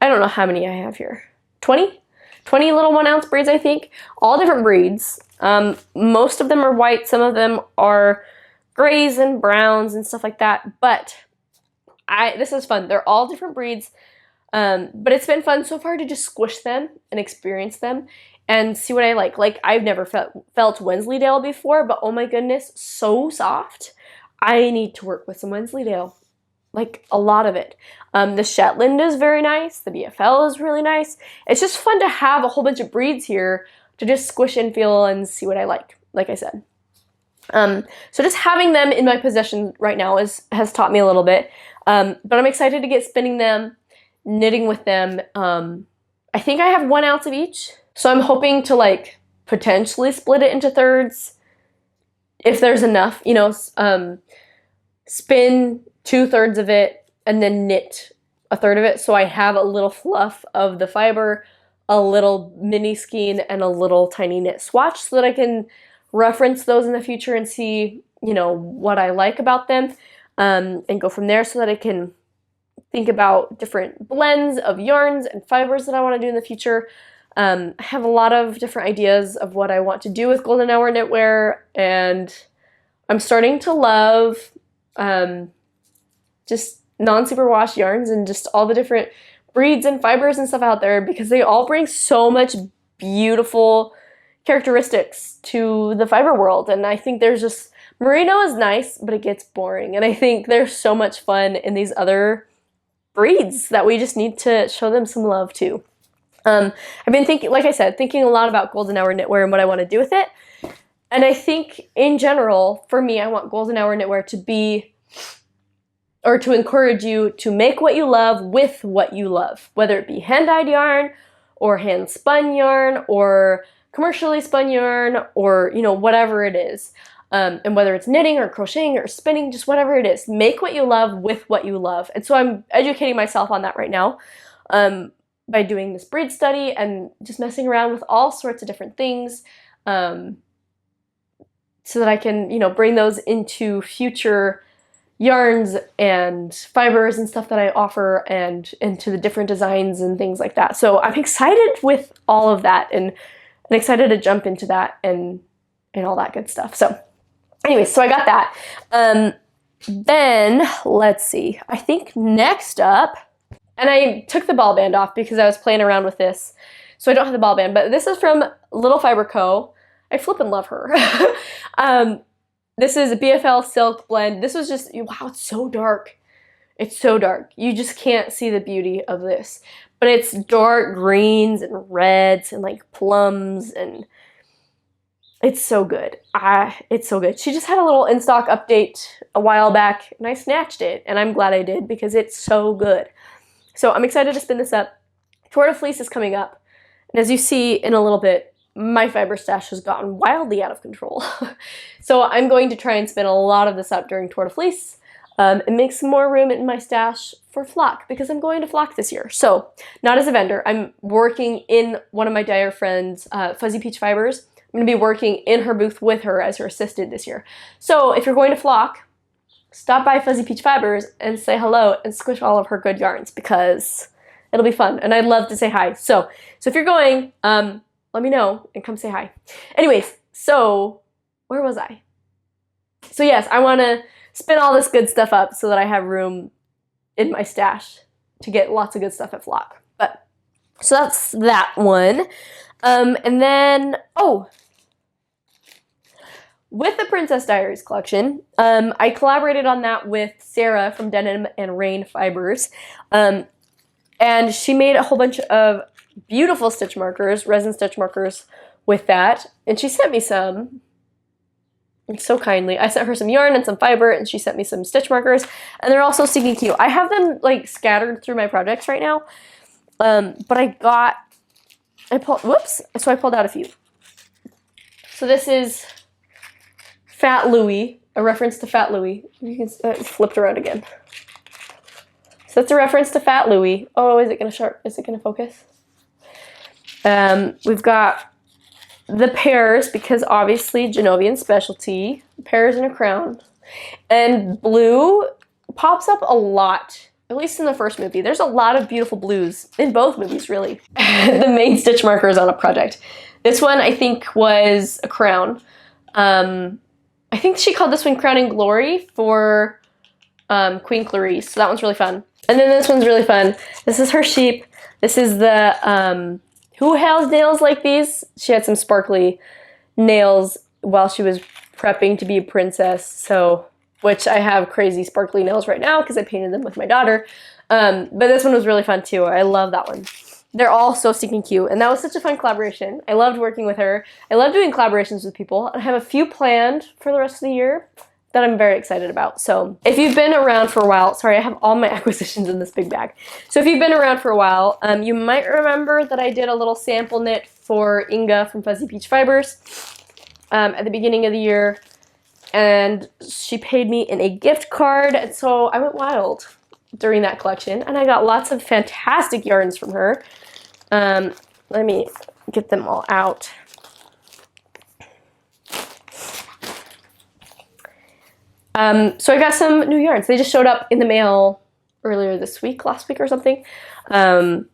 don't know how many I have here. 20 little 1 ounce braids, I think. All different breeds. Most of them are white, some of them are grays and browns and stuff like that, but this is fun. They're all different breeds. But it's been fun so far to just squish them and experience them and see what I like. Like, I've never felt Wensleydale before, but oh my goodness, so soft. I need to work with some Wensleydale, like a lot of it. The Shetland is very nice. The BFL is really nice. It's just fun to have a whole bunch of breeds here to just squish and feel and see what I like I said. So just having them in my possession right now has taught me a little bit. But I'm excited to get spinning them, knitting with them. I think I have 1 ounce of each, so I'm hoping to like potentially split it into thirds if there's enough, you know, spin 2/3 of it and then knit 1/3 of it, so I have a little fluff of the fiber, a little mini skein, and a little tiny knit swatch, so that I can reference those in the future and see, you know, what I like about them, and go from there, so that I can think about different blends of yarns and fibers that I want to do in the future. I have a lot of different ideas of what I want to do with Golden Hour knitwear, and I'm starting to love just non-superwash yarns and just all the different breeds and fibers and stuff out there, because they all bring so much beautiful characteristics to the fiber world. And I think there's just, merino is nice, but it gets boring, and I think there's so much fun in these other breeds that we just need to show them some love too. I've been thinking, like I said, thinking a lot about Golden Hour knitwear and what I want to do with it. And I think in general, for me, I want Golden Hour knitwear to be, or to encourage you to make what you love with what you love, whether it be hand-dyed yarn or hand-spun yarn or commercially spun yarn, or, you know, whatever it is. And whether it's knitting or crocheting or spinning, just whatever it is, make what you love with what you love. And so I'm educating myself on that right now, by doing this breed study and just messing around with all sorts of different things. so that I can, you know, bring those into future yarns and fibers and stuff that I offer, and into the different designs and things like that. So I'm excited with all of that, and excited to jump into that and all that good stuff. So anyways, so I got that. Then let's see, I think next up, and I took the ball band off because I was playing around with this, so I don't have the ball band, but this is from Little Fiber Co. I flippin' love her. This is a BFL silk blend. This was just, wow, it's so dark. It's so dark. You just can't see the beauty of this. But it's dark greens and reds and like plums, and it's so good. It's so good. She just had a little in-stock update a while back, and I snatched it, and I'm glad I did because it's so good. So I'm excited to spin this up. Tour de Fleece is coming up, and as you see in a little bit, my fiber stash has gotten wildly out of control. So I'm going to try and spin a lot of this up during Tour de Fleece, and make some more room in my stash for flock, because I'm going to flock this year. So not as a vendor, I'm working in one of my dyer friends' Fuzzy Peach Fibers. I'm going to be working in her booth with her as her assistant this year. So if you're going to flock, stop by Fuzzy Peach Fibers and say hello and squish all of her good yarns, because it'll be fun, and I'd love to say hi. So if you're going, let me know and come say hi. Anyways, so where was I? So yes, I want to spin all this good stuff up so that I have room in my stash to get lots of good stuff at flock. But so that's that one. And then, oh, with the Princess Diaries collection, I collaborated on that with Sarah from Denim and Rain Fibers. And she made a whole bunch of beautiful stitch markers, resin stitch markers with that. And she sent me some, so kindly. I sent her some yarn and some fiber, and she sent me some stitch markers. And they're also stinking cute. I have them like scattered through my projects right now. But I pulled out a few. So this is Fat Louie, a reference to Fat Louie. You can flipped around again. So that's a reference to Fat Louie. Oh, is it gonna focus? We've got the pears, because obviously Genovian specialty, pears in a crown. And blue pops up a lot, at least in the first movie. There's a lot of beautiful blues in both movies, really. The main stitch marker is on a project. This one, I think, was a crown. I think she called this one Crowning Glory for Queen Clarice, so that one's really fun. And then this one's really fun. This is her sheep. This is the, who has nails like these? She had some sparkly nails while she was prepping to be a princess, so, which I have crazy sparkly nails right now because I painted them with my daughter. But this one was really fun too. I love that one. They're all so stinking cute, and that was such a fun collaboration. I loved working with her. I love doing collaborations with people. I have a few planned for the rest of the year that I'm very excited about. So if you've been around for a while, sorry, I have all my acquisitions in this big bag. So if you've been around for a while, you might remember that I did a little sample knit for Inga from Fuzzy Peach Fibers at the beginning of the year, and she paid me in a gift card, and so I went wild during that collection, and I got lots of fantastic yarns from her. Let me get them all out. So I got some new yarns. They just showed up in the mail earlier this week, last week or something. But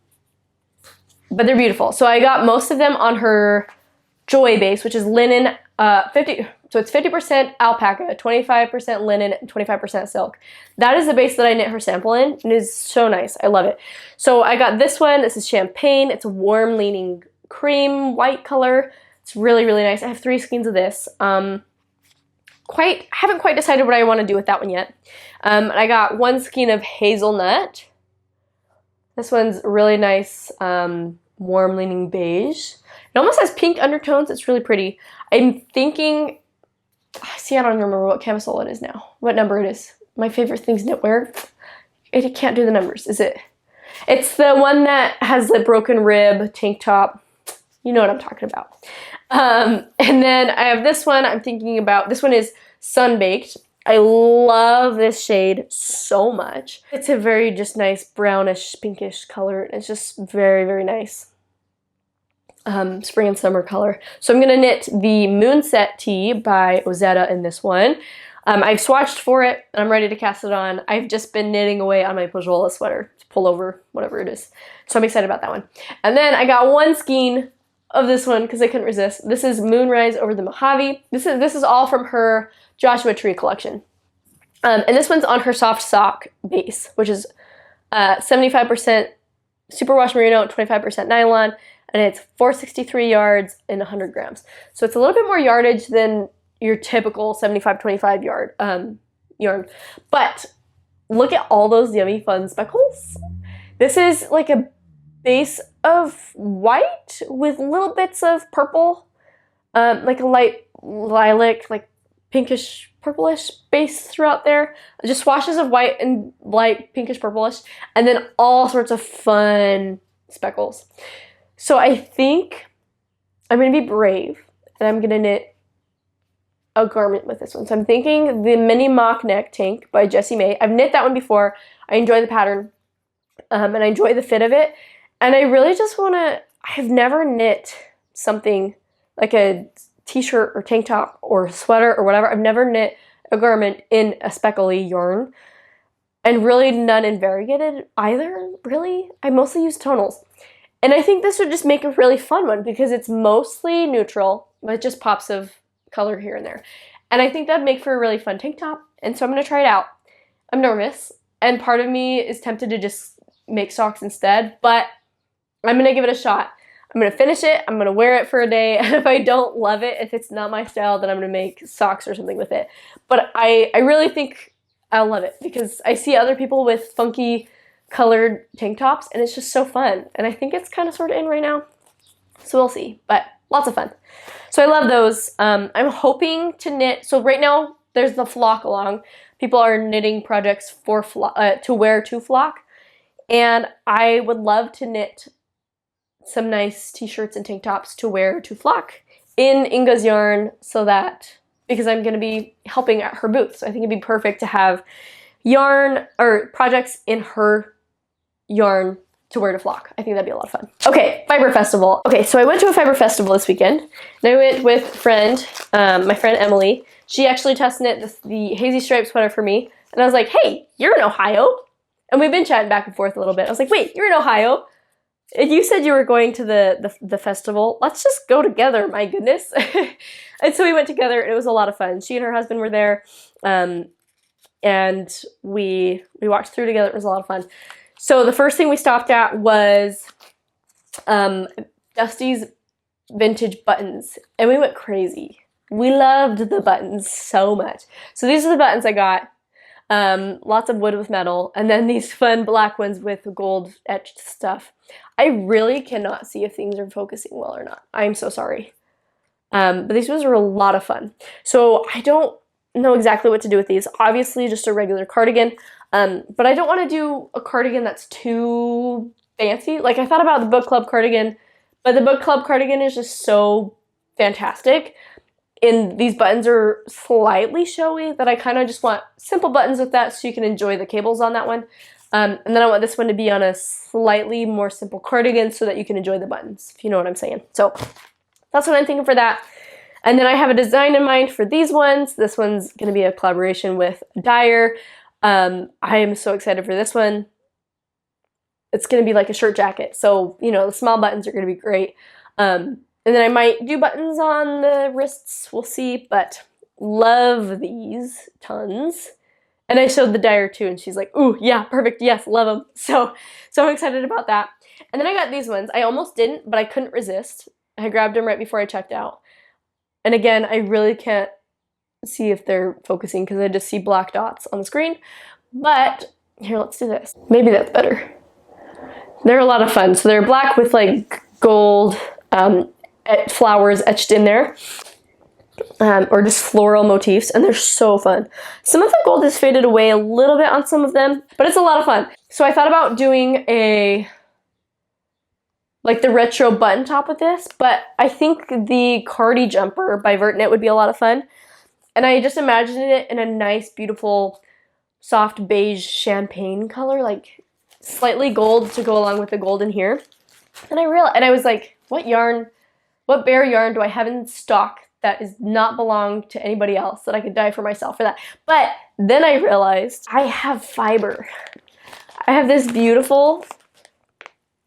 they're beautiful. So I got most of them on her Joy base, which is linen, so it's 50% alpaca, 25% linen, and 25% silk. That is the base that I knit her sample in, and it is so nice. I love it. So I got this one. This is Champagne. It's a warm leaning cream white color. It's really, really nice. I have 3 skeins of this. Haven't quite decided what I want to do with that one yet. I got 1 skein of hazelnut. This one's really nice, warm leaning beige. It almost has pink undertones. It's really pretty. I'm thinking, see, I don't remember what camisole it is now, what number it is. My favorite thing's knitwear. It can't do the numbers, is it? It's the one that has the broken rib tank top. You know what I'm talking about. And then I have this one I'm thinking about. This one is Sunbaked. I love this shade so much. It's a very just nice brownish, pinkish color. It's just very, very nice. spring and summer color. So I'm going to knit the Moonset Tee by Ozetta in this one. I've swatched for it, and I'm ready to cast it on. I've just been knitting away on my Pohjola sweater, pullover, whatever it is. So I'm excited about that one. And then I got one skein of this one because I couldn't resist. This is Moonrise over the Mojave. This is all from her Joshua Tree collection. And this one's on her soft sock base, which is 75% superwash merino, 25% nylon, and it's 463 yards and 100 grams. So it's a little bit more yardage than your typical 75-25 yard yarn. But look at all those yummy fun speckles. This is like a base of white with little bits of purple, like a light lilac, like pinkish purplish base throughout there. Just swashes of white and light pinkish purplish, and then all sorts of fun speckles. So I think I'm going to be brave, and I'm going to knit a garment with this one. So I'm thinking the mini mock neck tank by Jessie May. I've knit that one before. I enjoy the pattern, and I enjoy the fit of it. And I really just want to, I've never knit something like a t-shirt or tank top or sweater or whatever. I've never knit a garment in a speckly yarn, and really none in variegated either, really. I mostly use tonals. And I think this would just make a really fun one because it's mostly neutral, but just pops of color here and there. And I think that'd make for a really fun tank top. And so I'm going to try it out. I'm nervous, and part of me is tempted to just make socks instead, but I'm going to give it a shot. I'm going to finish it. I'm going to wear it for a day. And if I don't love it, if it's not my style, then I'm going to make socks or something with it. But I really think I'll love it because I see other people with funky colored tank tops, and it's just so fun. And I think it's kind of sort of in right now. So we'll see, but lots of fun. So I love those. I'm hoping to knit. So right now there's the flock along. People are knitting projects for to wear to flock. And I would love to knit some nice t-shirts and tank tops to wear to flock in Inga's yarn, so that, because I'm going to be helping at her booth. So I think it'd be perfect to have yarn or projects in her yarn to wear to flock. I think that'd be a lot of fun. Okay, fiber festival. Okay, so I went to a fiber festival this weekend, and I went with my friend Emily. She actually test knit the Hazy stripe sweater for me, and I was like, hey, you're in Ohio? And we've been chatting back and forth a little bit. I was like, wait, you're in Ohio? And you said you were going to the festival. Let's just go together, my goodness. And so we went together, and it was a lot of fun. She and her husband were there, and we walked through together. It was a lot of fun. So the first thing we stopped at was Dusty's vintage buttons, and we went crazy. We loved the buttons so much. So these are the buttons I got. Lots of wood with metal, and then these fun black ones with gold etched stuff. I really cannot see if things are focusing well or not. I'm so sorry. But these ones were a lot of fun. So I don't know exactly what to do with these. Obviously just a regular cardigan, but I don't want to do a cardigan that's too fancy. Like I thought about the book club cardigan, but the book club cardigan is just so fantastic. And these buttons are slightly showy that I kind of just want simple buttons with that so you can enjoy the cables on that one. And then I want this one to be on a slightly more simple cardigan so that you can enjoy the buttons, if you know what I'm saying. So that's what I'm thinking for that. And then I have a design in mind for these ones. This one's going to be a collaboration with Dyer. I am so excited for this one. It's going to be like a shirt jacket. So, you know, the small buttons are going to be great. And then I might do buttons on the wrists. We'll see. But love these tons. And I showed the Dyer too, and she's like, ooh, yeah, perfect. Yes, love them. So I'm excited about that. And then I got these ones. I almost didn't, but I couldn't resist. I grabbed them right before I checked out. And again, I really can't see if they're focusing because I just see black dots on the screen. But here, let's do this. Maybe that's better. They're a lot of fun. So they're black with like gold flowers etched in there. Or just floral motifs, and they're so fun. Some of the gold has faded away a little bit on some of them, but it's a lot of fun. So I thought about doing like the retro button top with this, but I think the Cardi jumper by VertKnit would be a lot of fun. And I just imagined it in a nice, beautiful, soft beige champagne color, like slightly gold to go along with the gold in here. And I was like, what yarn what bare yarn do I have in stock that is not belong to anybody else that I could dye for myself for that? But then I realized I have fiber. I have this beautiful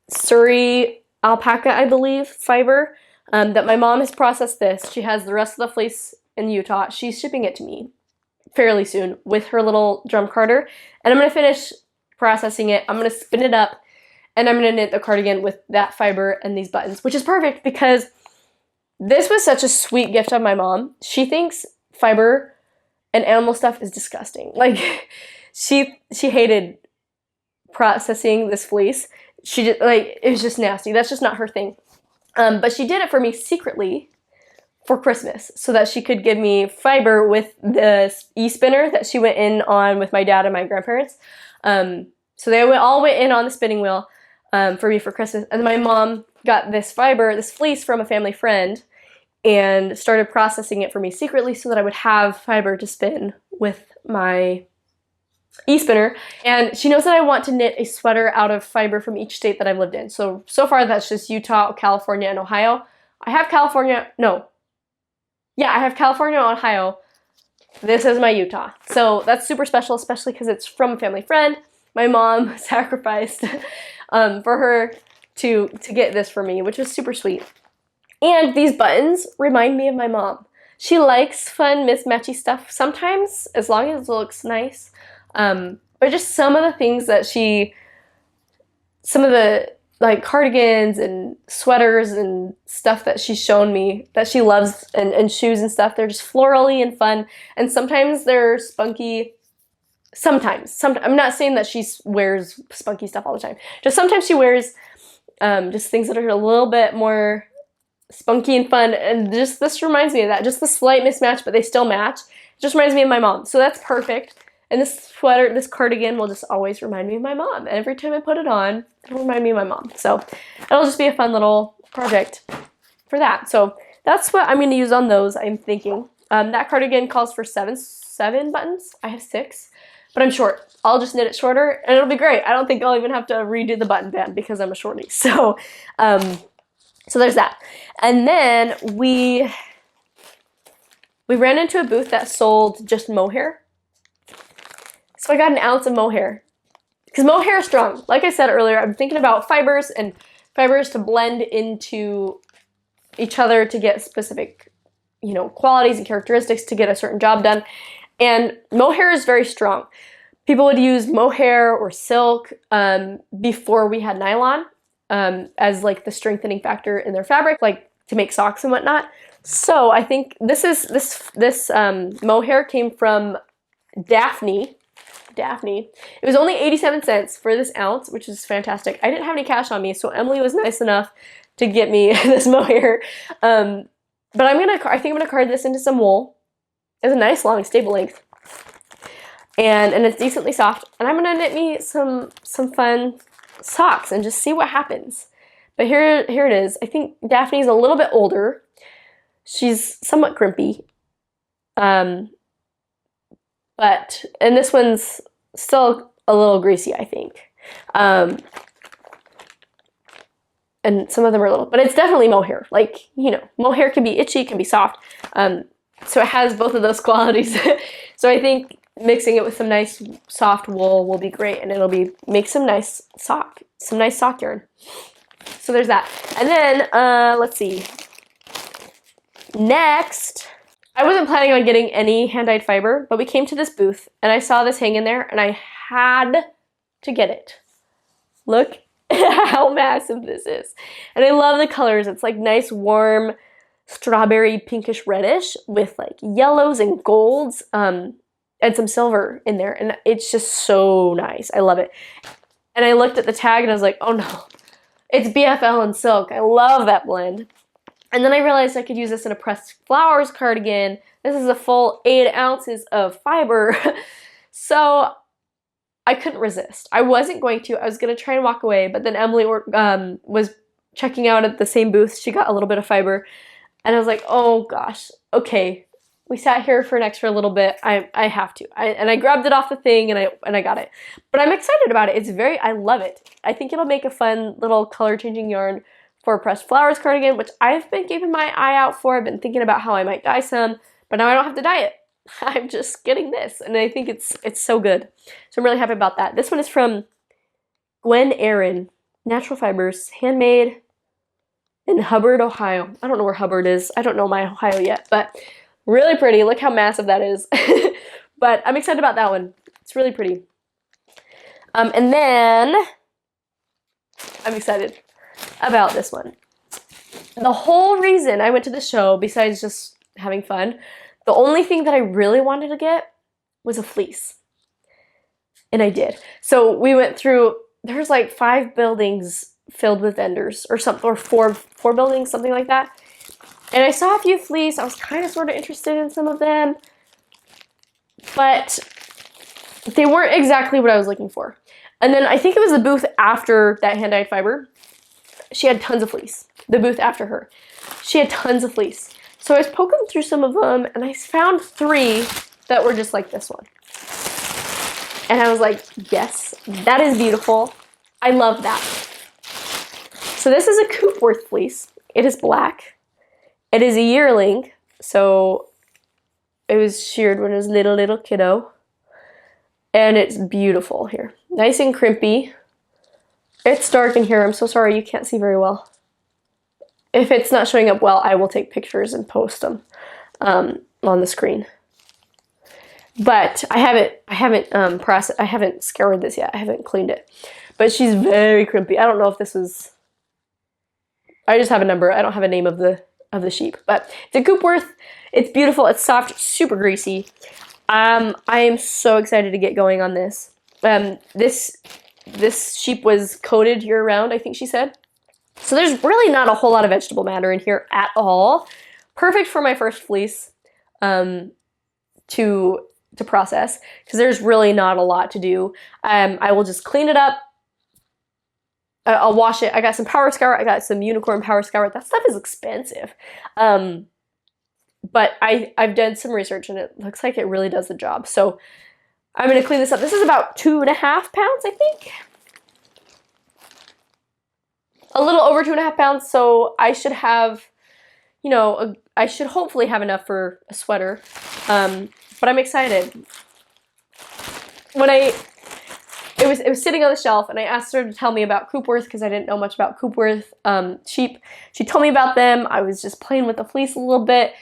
Sari alpaca, I believe, fiber that my mom has processed this. She has the rest of the fleece in Utah. She's shipping it to me fairly soon with her little drum carder. And I'm going to finish processing it. I'm going to spin it up and I'm going to knit the cardigan with that fiber and these buttons, which is perfect because this was such a sweet gift of my mom. She thinks fiber and animal stuff is disgusting. Like, she hated processing this fleece. She just, like, it was just nasty. That's just not her thing. But she did it for me secretly for Christmas so that she could give me fiber with the e-spinner that she went in on with my dad and my grandparents. So they all went in on the spinning wheel for me for Christmas. And my mom got this fiber, this fleece from a family friend and started processing it for me secretly so that I would have fiber to spin with my e-spinner. And she knows that I want to knit a sweater out of fiber from each state that I've lived in. So far that's just Utah, California, and Ohio. I have California, no. Yeah, I have California and Ohio. This is my Utah. So that's super special, especially because it's from a family friend. My mom sacrificed for her to get this for me, which was super sweet. And these buttons remind me of my mom. She likes fun, mismatchy stuff sometimes, as long as it looks nice. But just some of the things that some of the like cardigans and sweaters and stuff that she's shown me that she loves and shoes and stuff, they're just florally and fun. And sometimes they're spunky. Sometimes. I'm not saying that she wears spunky stuff all the time. Just sometimes she wears just things that are a little bit more spunky and fun. And just this reminds me of that. Just the slight mismatch, but they still match. It just reminds me of my mom. So that's perfect. And this sweater, this cardigan will just always remind me of my mom. And every time I put it on, it'll remind me of my mom. So it'll just be a fun little project for that. So that's what I'm going to use on those, I'm thinking. That cardigan calls for seven buttons. I have 6, but I'm short. I'll just knit it shorter and it'll be great. I don't think I'll even have to redo the button band because I'm a shorty. So, so there's that. And then we ran into a booth that sold just mohair. So I got an ounce of mohair because mohair is strong. Like I said earlier, I'm thinking about fibers and fibers to blend into each other to get specific, you know, qualities and characteristics to get a certain job done. And mohair is very strong. People would use mohair or silk before we had nylon as like the strengthening factor in their fabric, like to make socks and whatnot. So I think this mohair came from Daphne. It was only 87 cents for this ounce, which is fantastic. I didn't have any cash on me, so Emily was nice enough to get me this mohair. But I think I'm gonna card this into some wool. It's a nice long stable length, and it's decently soft. And I'm gonna knit me some fun socks and just see what happens. But here it is. I think Daphne's a little bit older. She's somewhat crimpy. And this one's still a little greasy, I think. And some of them are a little, but it's definitely mohair. Like, you know, mohair can be itchy, can be soft. So it has both of those qualities. So I think mixing it with some nice soft wool will be great, and it'll make some nice sock yarn. So there's that. And then, let's see. Next, I wasn't planning on getting any hand-dyed fiber, but we came to this booth and I saw this hang in there and I had to get it. Look how massive this is. And I love the colors. It's like nice, warm, strawberry, pinkish reddish with like yellows and golds and some silver in there. And it's just so nice. I love it. And I looked at the tag and I was like, oh no, it's BFL and silk. I love that blend. And then I realized I could use this in a pressed flowers cardigan. This is a full 8 ounces of fiber. So I couldn't resist. I wasn't going to. I was going to try and walk away, but then Emily was checking out at the same booth. She got a little bit of fiber. And I was like, oh gosh, okay. We sat here for an extra little bit. I have to. And I grabbed it off the thing and I got it. But I'm excited about it. I love it. I think it'll make a fun little color changing yarn for a pressed flowers cardigan, which I've been keeping my eye out for. I've been thinking about how I might dye some, but now I don't have to dye it. I'm just getting this, and I think it's so good. So I'm really happy about that. This one is from Gwen Erin, natural fibers, handmade in Hubbard, Ohio. I don't know where Hubbard is. I don't know my Ohio yet, but really pretty. Look how massive that is. But I'm excited about that one. It's really pretty. And then I'm excited about this one. The whole reason I went to the show, besides just having fun, the only thing that I really wanted to get was a fleece. And I did. So we went through, there's like 5 buildings filled with vendors or something, or four buildings, something like that. And I saw a few fleece. I was kind of sort of interested in some of them, but they weren't exactly what I was looking for. And then I think it was the booth after that hand-dyed fiber. She had tons of fleece. The booth after her. She had tons of fleece. So I was poking through some of them, and I found 3 that were just like this one. And I was like, yes, that is beautiful. I love that. So this is a Coopworth fleece. It is black. It is a yearling. So it was sheared when it was little kiddo. And it's beautiful here. Nice and crimpy. It's dark in here. I'm so sorry you can't see very well. If it's not showing up well, I will take pictures and post them on the screen. But I haven't scoured this yet. I haven't cleaned it. But she's very crimpy. I don't know if this was, I just have a number. I don't have a name of the sheep. But it's a Coopworth. It's beautiful. It's soft, super greasy. I am so excited to get going on this. This sheep was coated year-round, I think she said. So there's really not a whole lot of vegetable matter in here at all. Perfect for my first fleece to process, because there's really not a lot to do. I will just clean it up. I'll wash it. I got some power scour. I got some unicorn power scour. That stuff is expensive. But I've done some research, and it looks like it really does the job. So I'm going to clean this up. This is about 2.5 pounds, I think. A little over 2.5 pounds, so I should have, you know, I should hopefully have enough for a sweater. But I'm excited. When it was sitting on the shelf, and I asked her to tell me about Coopworth because I didn't know much about Coopworth sheep. She told me about them. I was just playing with the fleece a little bit,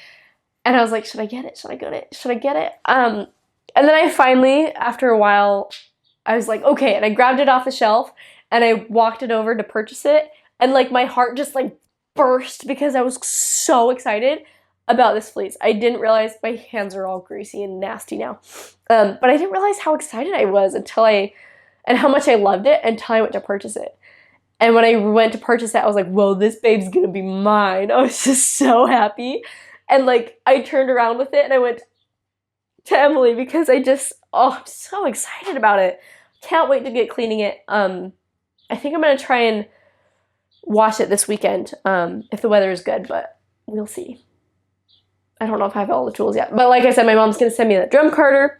and I was like, should I get it? Should I get it? Should I get it? And then I finally, after a while, I was like, okay, and I grabbed it off the shelf, and I walked it over to purchase it, and like my heart just like burst because I was so excited about this fleece. I didn't realize, my hands are all greasy and nasty now, but I didn't realize how excited I was and how much I loved it until I went to purchase it. And when I went to purchase it, I was like, whoa, this babe's gonna be mine. I was just so happy. And like, I turned around with it and I went to Emily because I'm so excited about it. Can't wait to get cleaning it. I think I'm gonna try and wash it this weekend if the weather is good, but we'll see. I don't know if I have all the tools yet. But like I said, my mom's gonna send me the drum carder.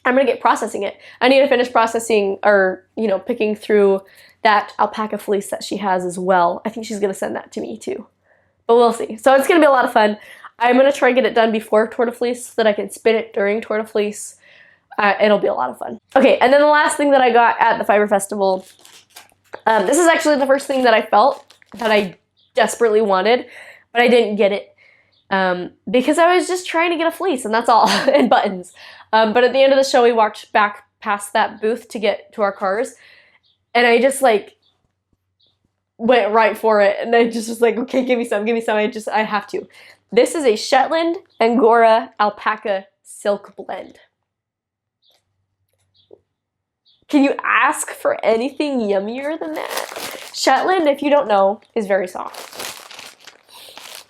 I'm gonna get processing it. I need to finish processing, or, you know, picking through that alpaca fleece that she has as well. I think she's gonna send that to me too. But we'll see. So it's gonna be a lot of fun. I'm gonna try and get it done before Tour de Fleece so that I can spin it during Tour de Fleece. It'll be a lot of fun. Okay, and then the last thing that I got at the Fiber Festival, this is actually the first thing that I felt that I desperately wanted, but I didn't get it. Because I was just trying to get a fleece, and that's all, and buttons. But at the end of the show, we walked back past that booth to get to our cars, and I just like went right for it, and I just was like, okay, give me some. I have to. This is a Shetland Angora alpaca silk blend. Can you ask for anything yummier than that? Shetland, if you don't know, is very soft.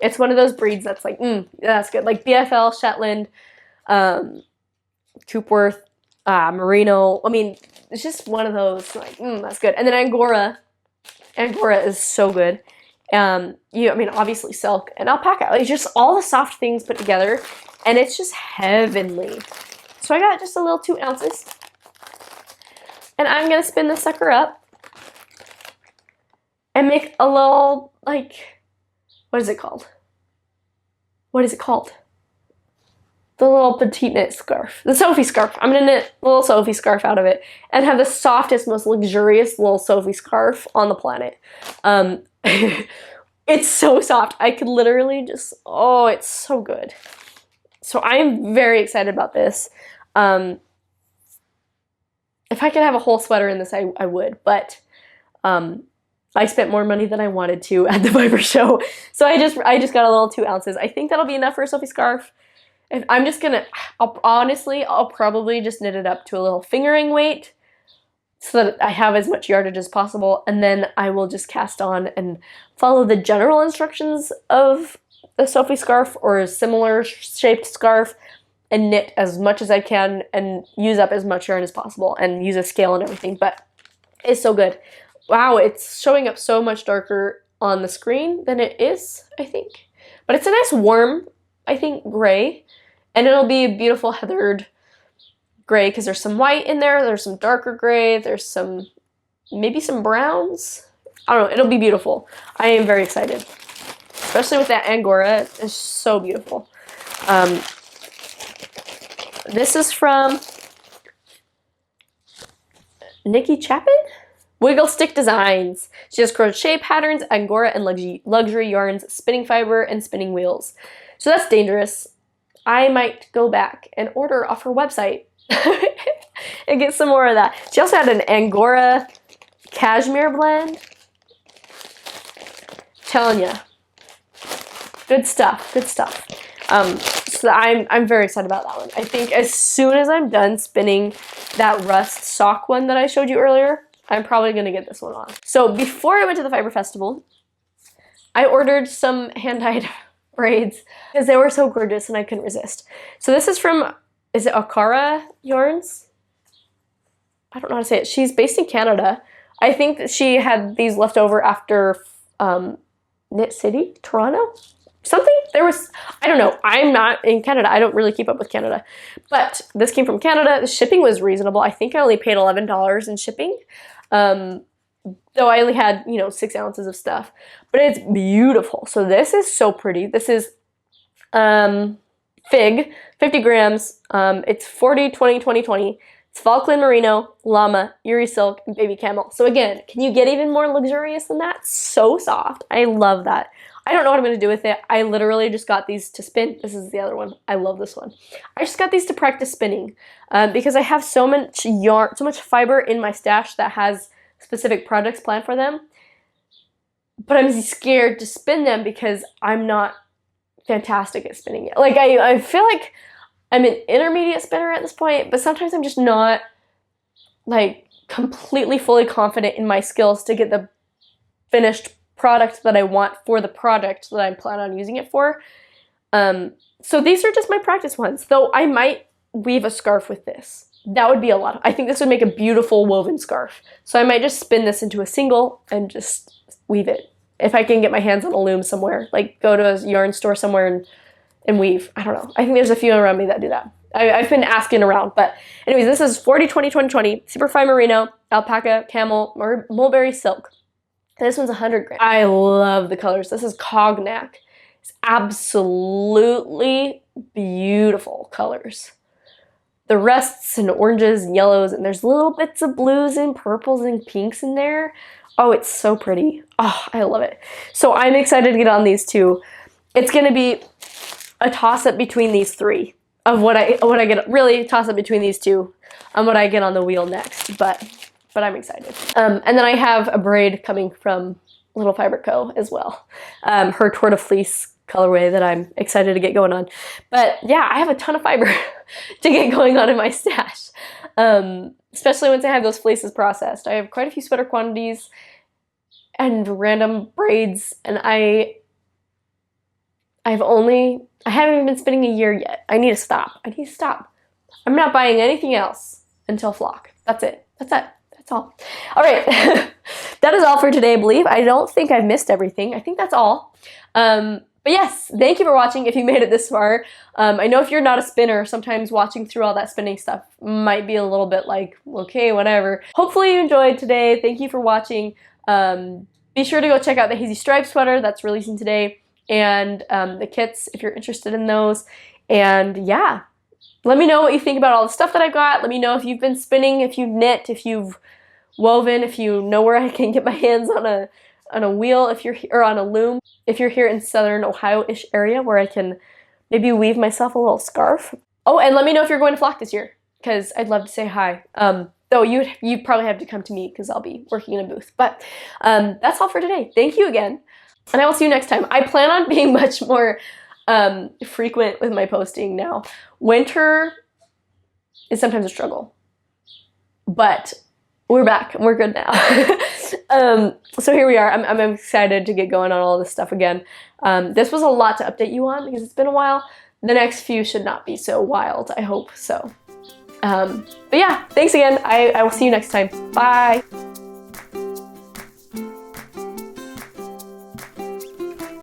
It's one of those breeds that's like, that's good. Like BFL, Shetland, Coopworth, Merino. I mean, it's just one of those, like, that's good. And then Angora is so good. I mean, obviously silk and alpaca. Like, just all the soft things put together, and it's just heavenly. So I got just a little 2 ounces. And I'm gonna spin this sucker up. and make a little, like, what is it called? What is it called? The little petite knit scarf. The Sophie scarf. I'm gonna knit a little Sophie scarf out of it and have the softest, most luxurious little Sophie scarf on the planet. It's so soft. I could literally just, oh, it's so good. So I'm very excited about this. If I could have a whole sweater in this, I would, but I spent more money than I wanted to at the fiber show. So I just got a little 2 ounces. I think that'll be enough for a Sophie scarf. If I'm just gonna, I'll probably just knit it up to a little fingering weight so that I have as much yardage as possible, and then I will just cast on and follow the general instructions of a Sophie scarf or a similar shaped scarf and knit as much as I can and use up as much yarn as possible and use a scale and everything, but it's so good. Wow, it's showing up so much darker on the screen than it is, I think. But it's a nice warm, I think, gray. And it'll be a beautiful heathered gray because there's some white in there, there's some darker gray, there's some, maybe some browns. I don't know, it'll be beautiful. I am very excited. Especially with that Angora, it's so beautiful. This is from Nikki Chapin? Wiggle Stick Designs. She has crochet patterns, Angora and luxury yarns, spinning fiber, and spinning wheels. So that's dangerous. I might go back and order off her website and get some more of that. She also had an Angora cashmere blend. Telling ya. Good stuff, good stuff. So I'm very excited about that one. I think as soon as I'm done spinning that rust sock one that I showed you earlier, I'm probably gonna get this one on. So before I went to the Fiber Festival, I ordered some hand-dyed braids because they were so gorgeous and I couldn't resist. So this is from, is it Akara.rose? I don't know how to say it. She's based in Canada. I think that she had these left over after Knit City, Toronto? Something? There was, I don't know. I'm not in Canada. I don't really keep up with Canada. But this came from Canada. The shipping was reasonable. I think I only paid $11 in shipping. Though I only had, 6 ounces of stuff. But it's beautiful. So this is so pretty. This is Fig, 50 grams. It's 40, 20, 20, 20. It's Falkland Merino, Llama, Uri Silk, and Baby Camel. So again, can you get even more luxurious than that? So soft. I love that. I don't know what I'm going to do with it. I literally just got these to spin. This is the other one. I love this one. I just got these to practice spinning because I have so much yarn, so much fiber in my stash that has specific projects planned for them. But I'm scared to spin them because I'm not fantastic at spinning it. Like, I feel like I'm an intermediate spinner at this point, but sometimes I'm just not, like, completely fully confident in my skills to get the finished product that I want for the project that I plan on using it for. So these are just my practice ones, though I might weave a scarf with this. That would be a lot. I think this would make a beautiful woven scarf. So I might just spin this into a single and just weave it. If I can get my hands on a loom somewhere, like go to a yarn store somewhere and weave. I don't know. I think there's a few around me that do that. I've been asking around, but anyways, this is 40, 20, 20, 20, Superfine Merino, Alpaca, Camel, Mulberry Silk. This one's 100 grams. I love the colors. This is Cognac. It's absolutely beautiful colors. The rusts and oranges and yellows, and there's little bits of blues and purples and pinks in there. Oh, it's so pretty. Oh, I love it. So I'm excited to get on these two. It's going to be a toss-up between these three of what I get, really a toss-up between these two and what I get on the wheel next, but I'm excited. And then I have a braid coming from Little Fiber Co. as well. Her Tour de Fleece colorway that I'm excited to get going on. But yeah, I have a ton of fiber to get going on in my stash. Especially once I have those fleeces processed. I have quite a few sweater quantities and random braids, and I haven't even been spinning a year yet. I need to stop. I'm not buying anything else until flock. That's it. That's all. All right. That is all for today, I believe. I don't think I've missed everything. I think that's all. But yes, thank you for watching if you made it this far. I know if you're not a spinner, sometimes watching through all that spinning stuff might be a little bit like, okay, whatever. Hopefully you enjoyed today. Thank you for watching. Be sure to go check out the Hazy Stripe sweater that's releasing today, and the kits if you're interested in those. And yeah, let me know what you think about all the stuff that I've got. Let me know if you've been spinning, if you've knit, if you've woven, if you know where I can get my hands on a wheel, if you're or on a loom. If you're here in Southern Ohio-ish area where I can maybe weave myself a little scarf. Oh, and let me know if you're going to flock this year, because I'd love to say hi. Though you probably have to come to me because I'll be working in a booth. But that's all for today. Thank you again. And I will see you next time. I plan on being much more frequent with my posting now. Winter is sometimes a struggle. But we're back and we're good now. So here we are. I'm excited to get going on all this stuff again. This was a lot to update you on because it's been a while. The next few should not be so wild, I hope so. But yeah, thanks again. I will see you next time. Bye.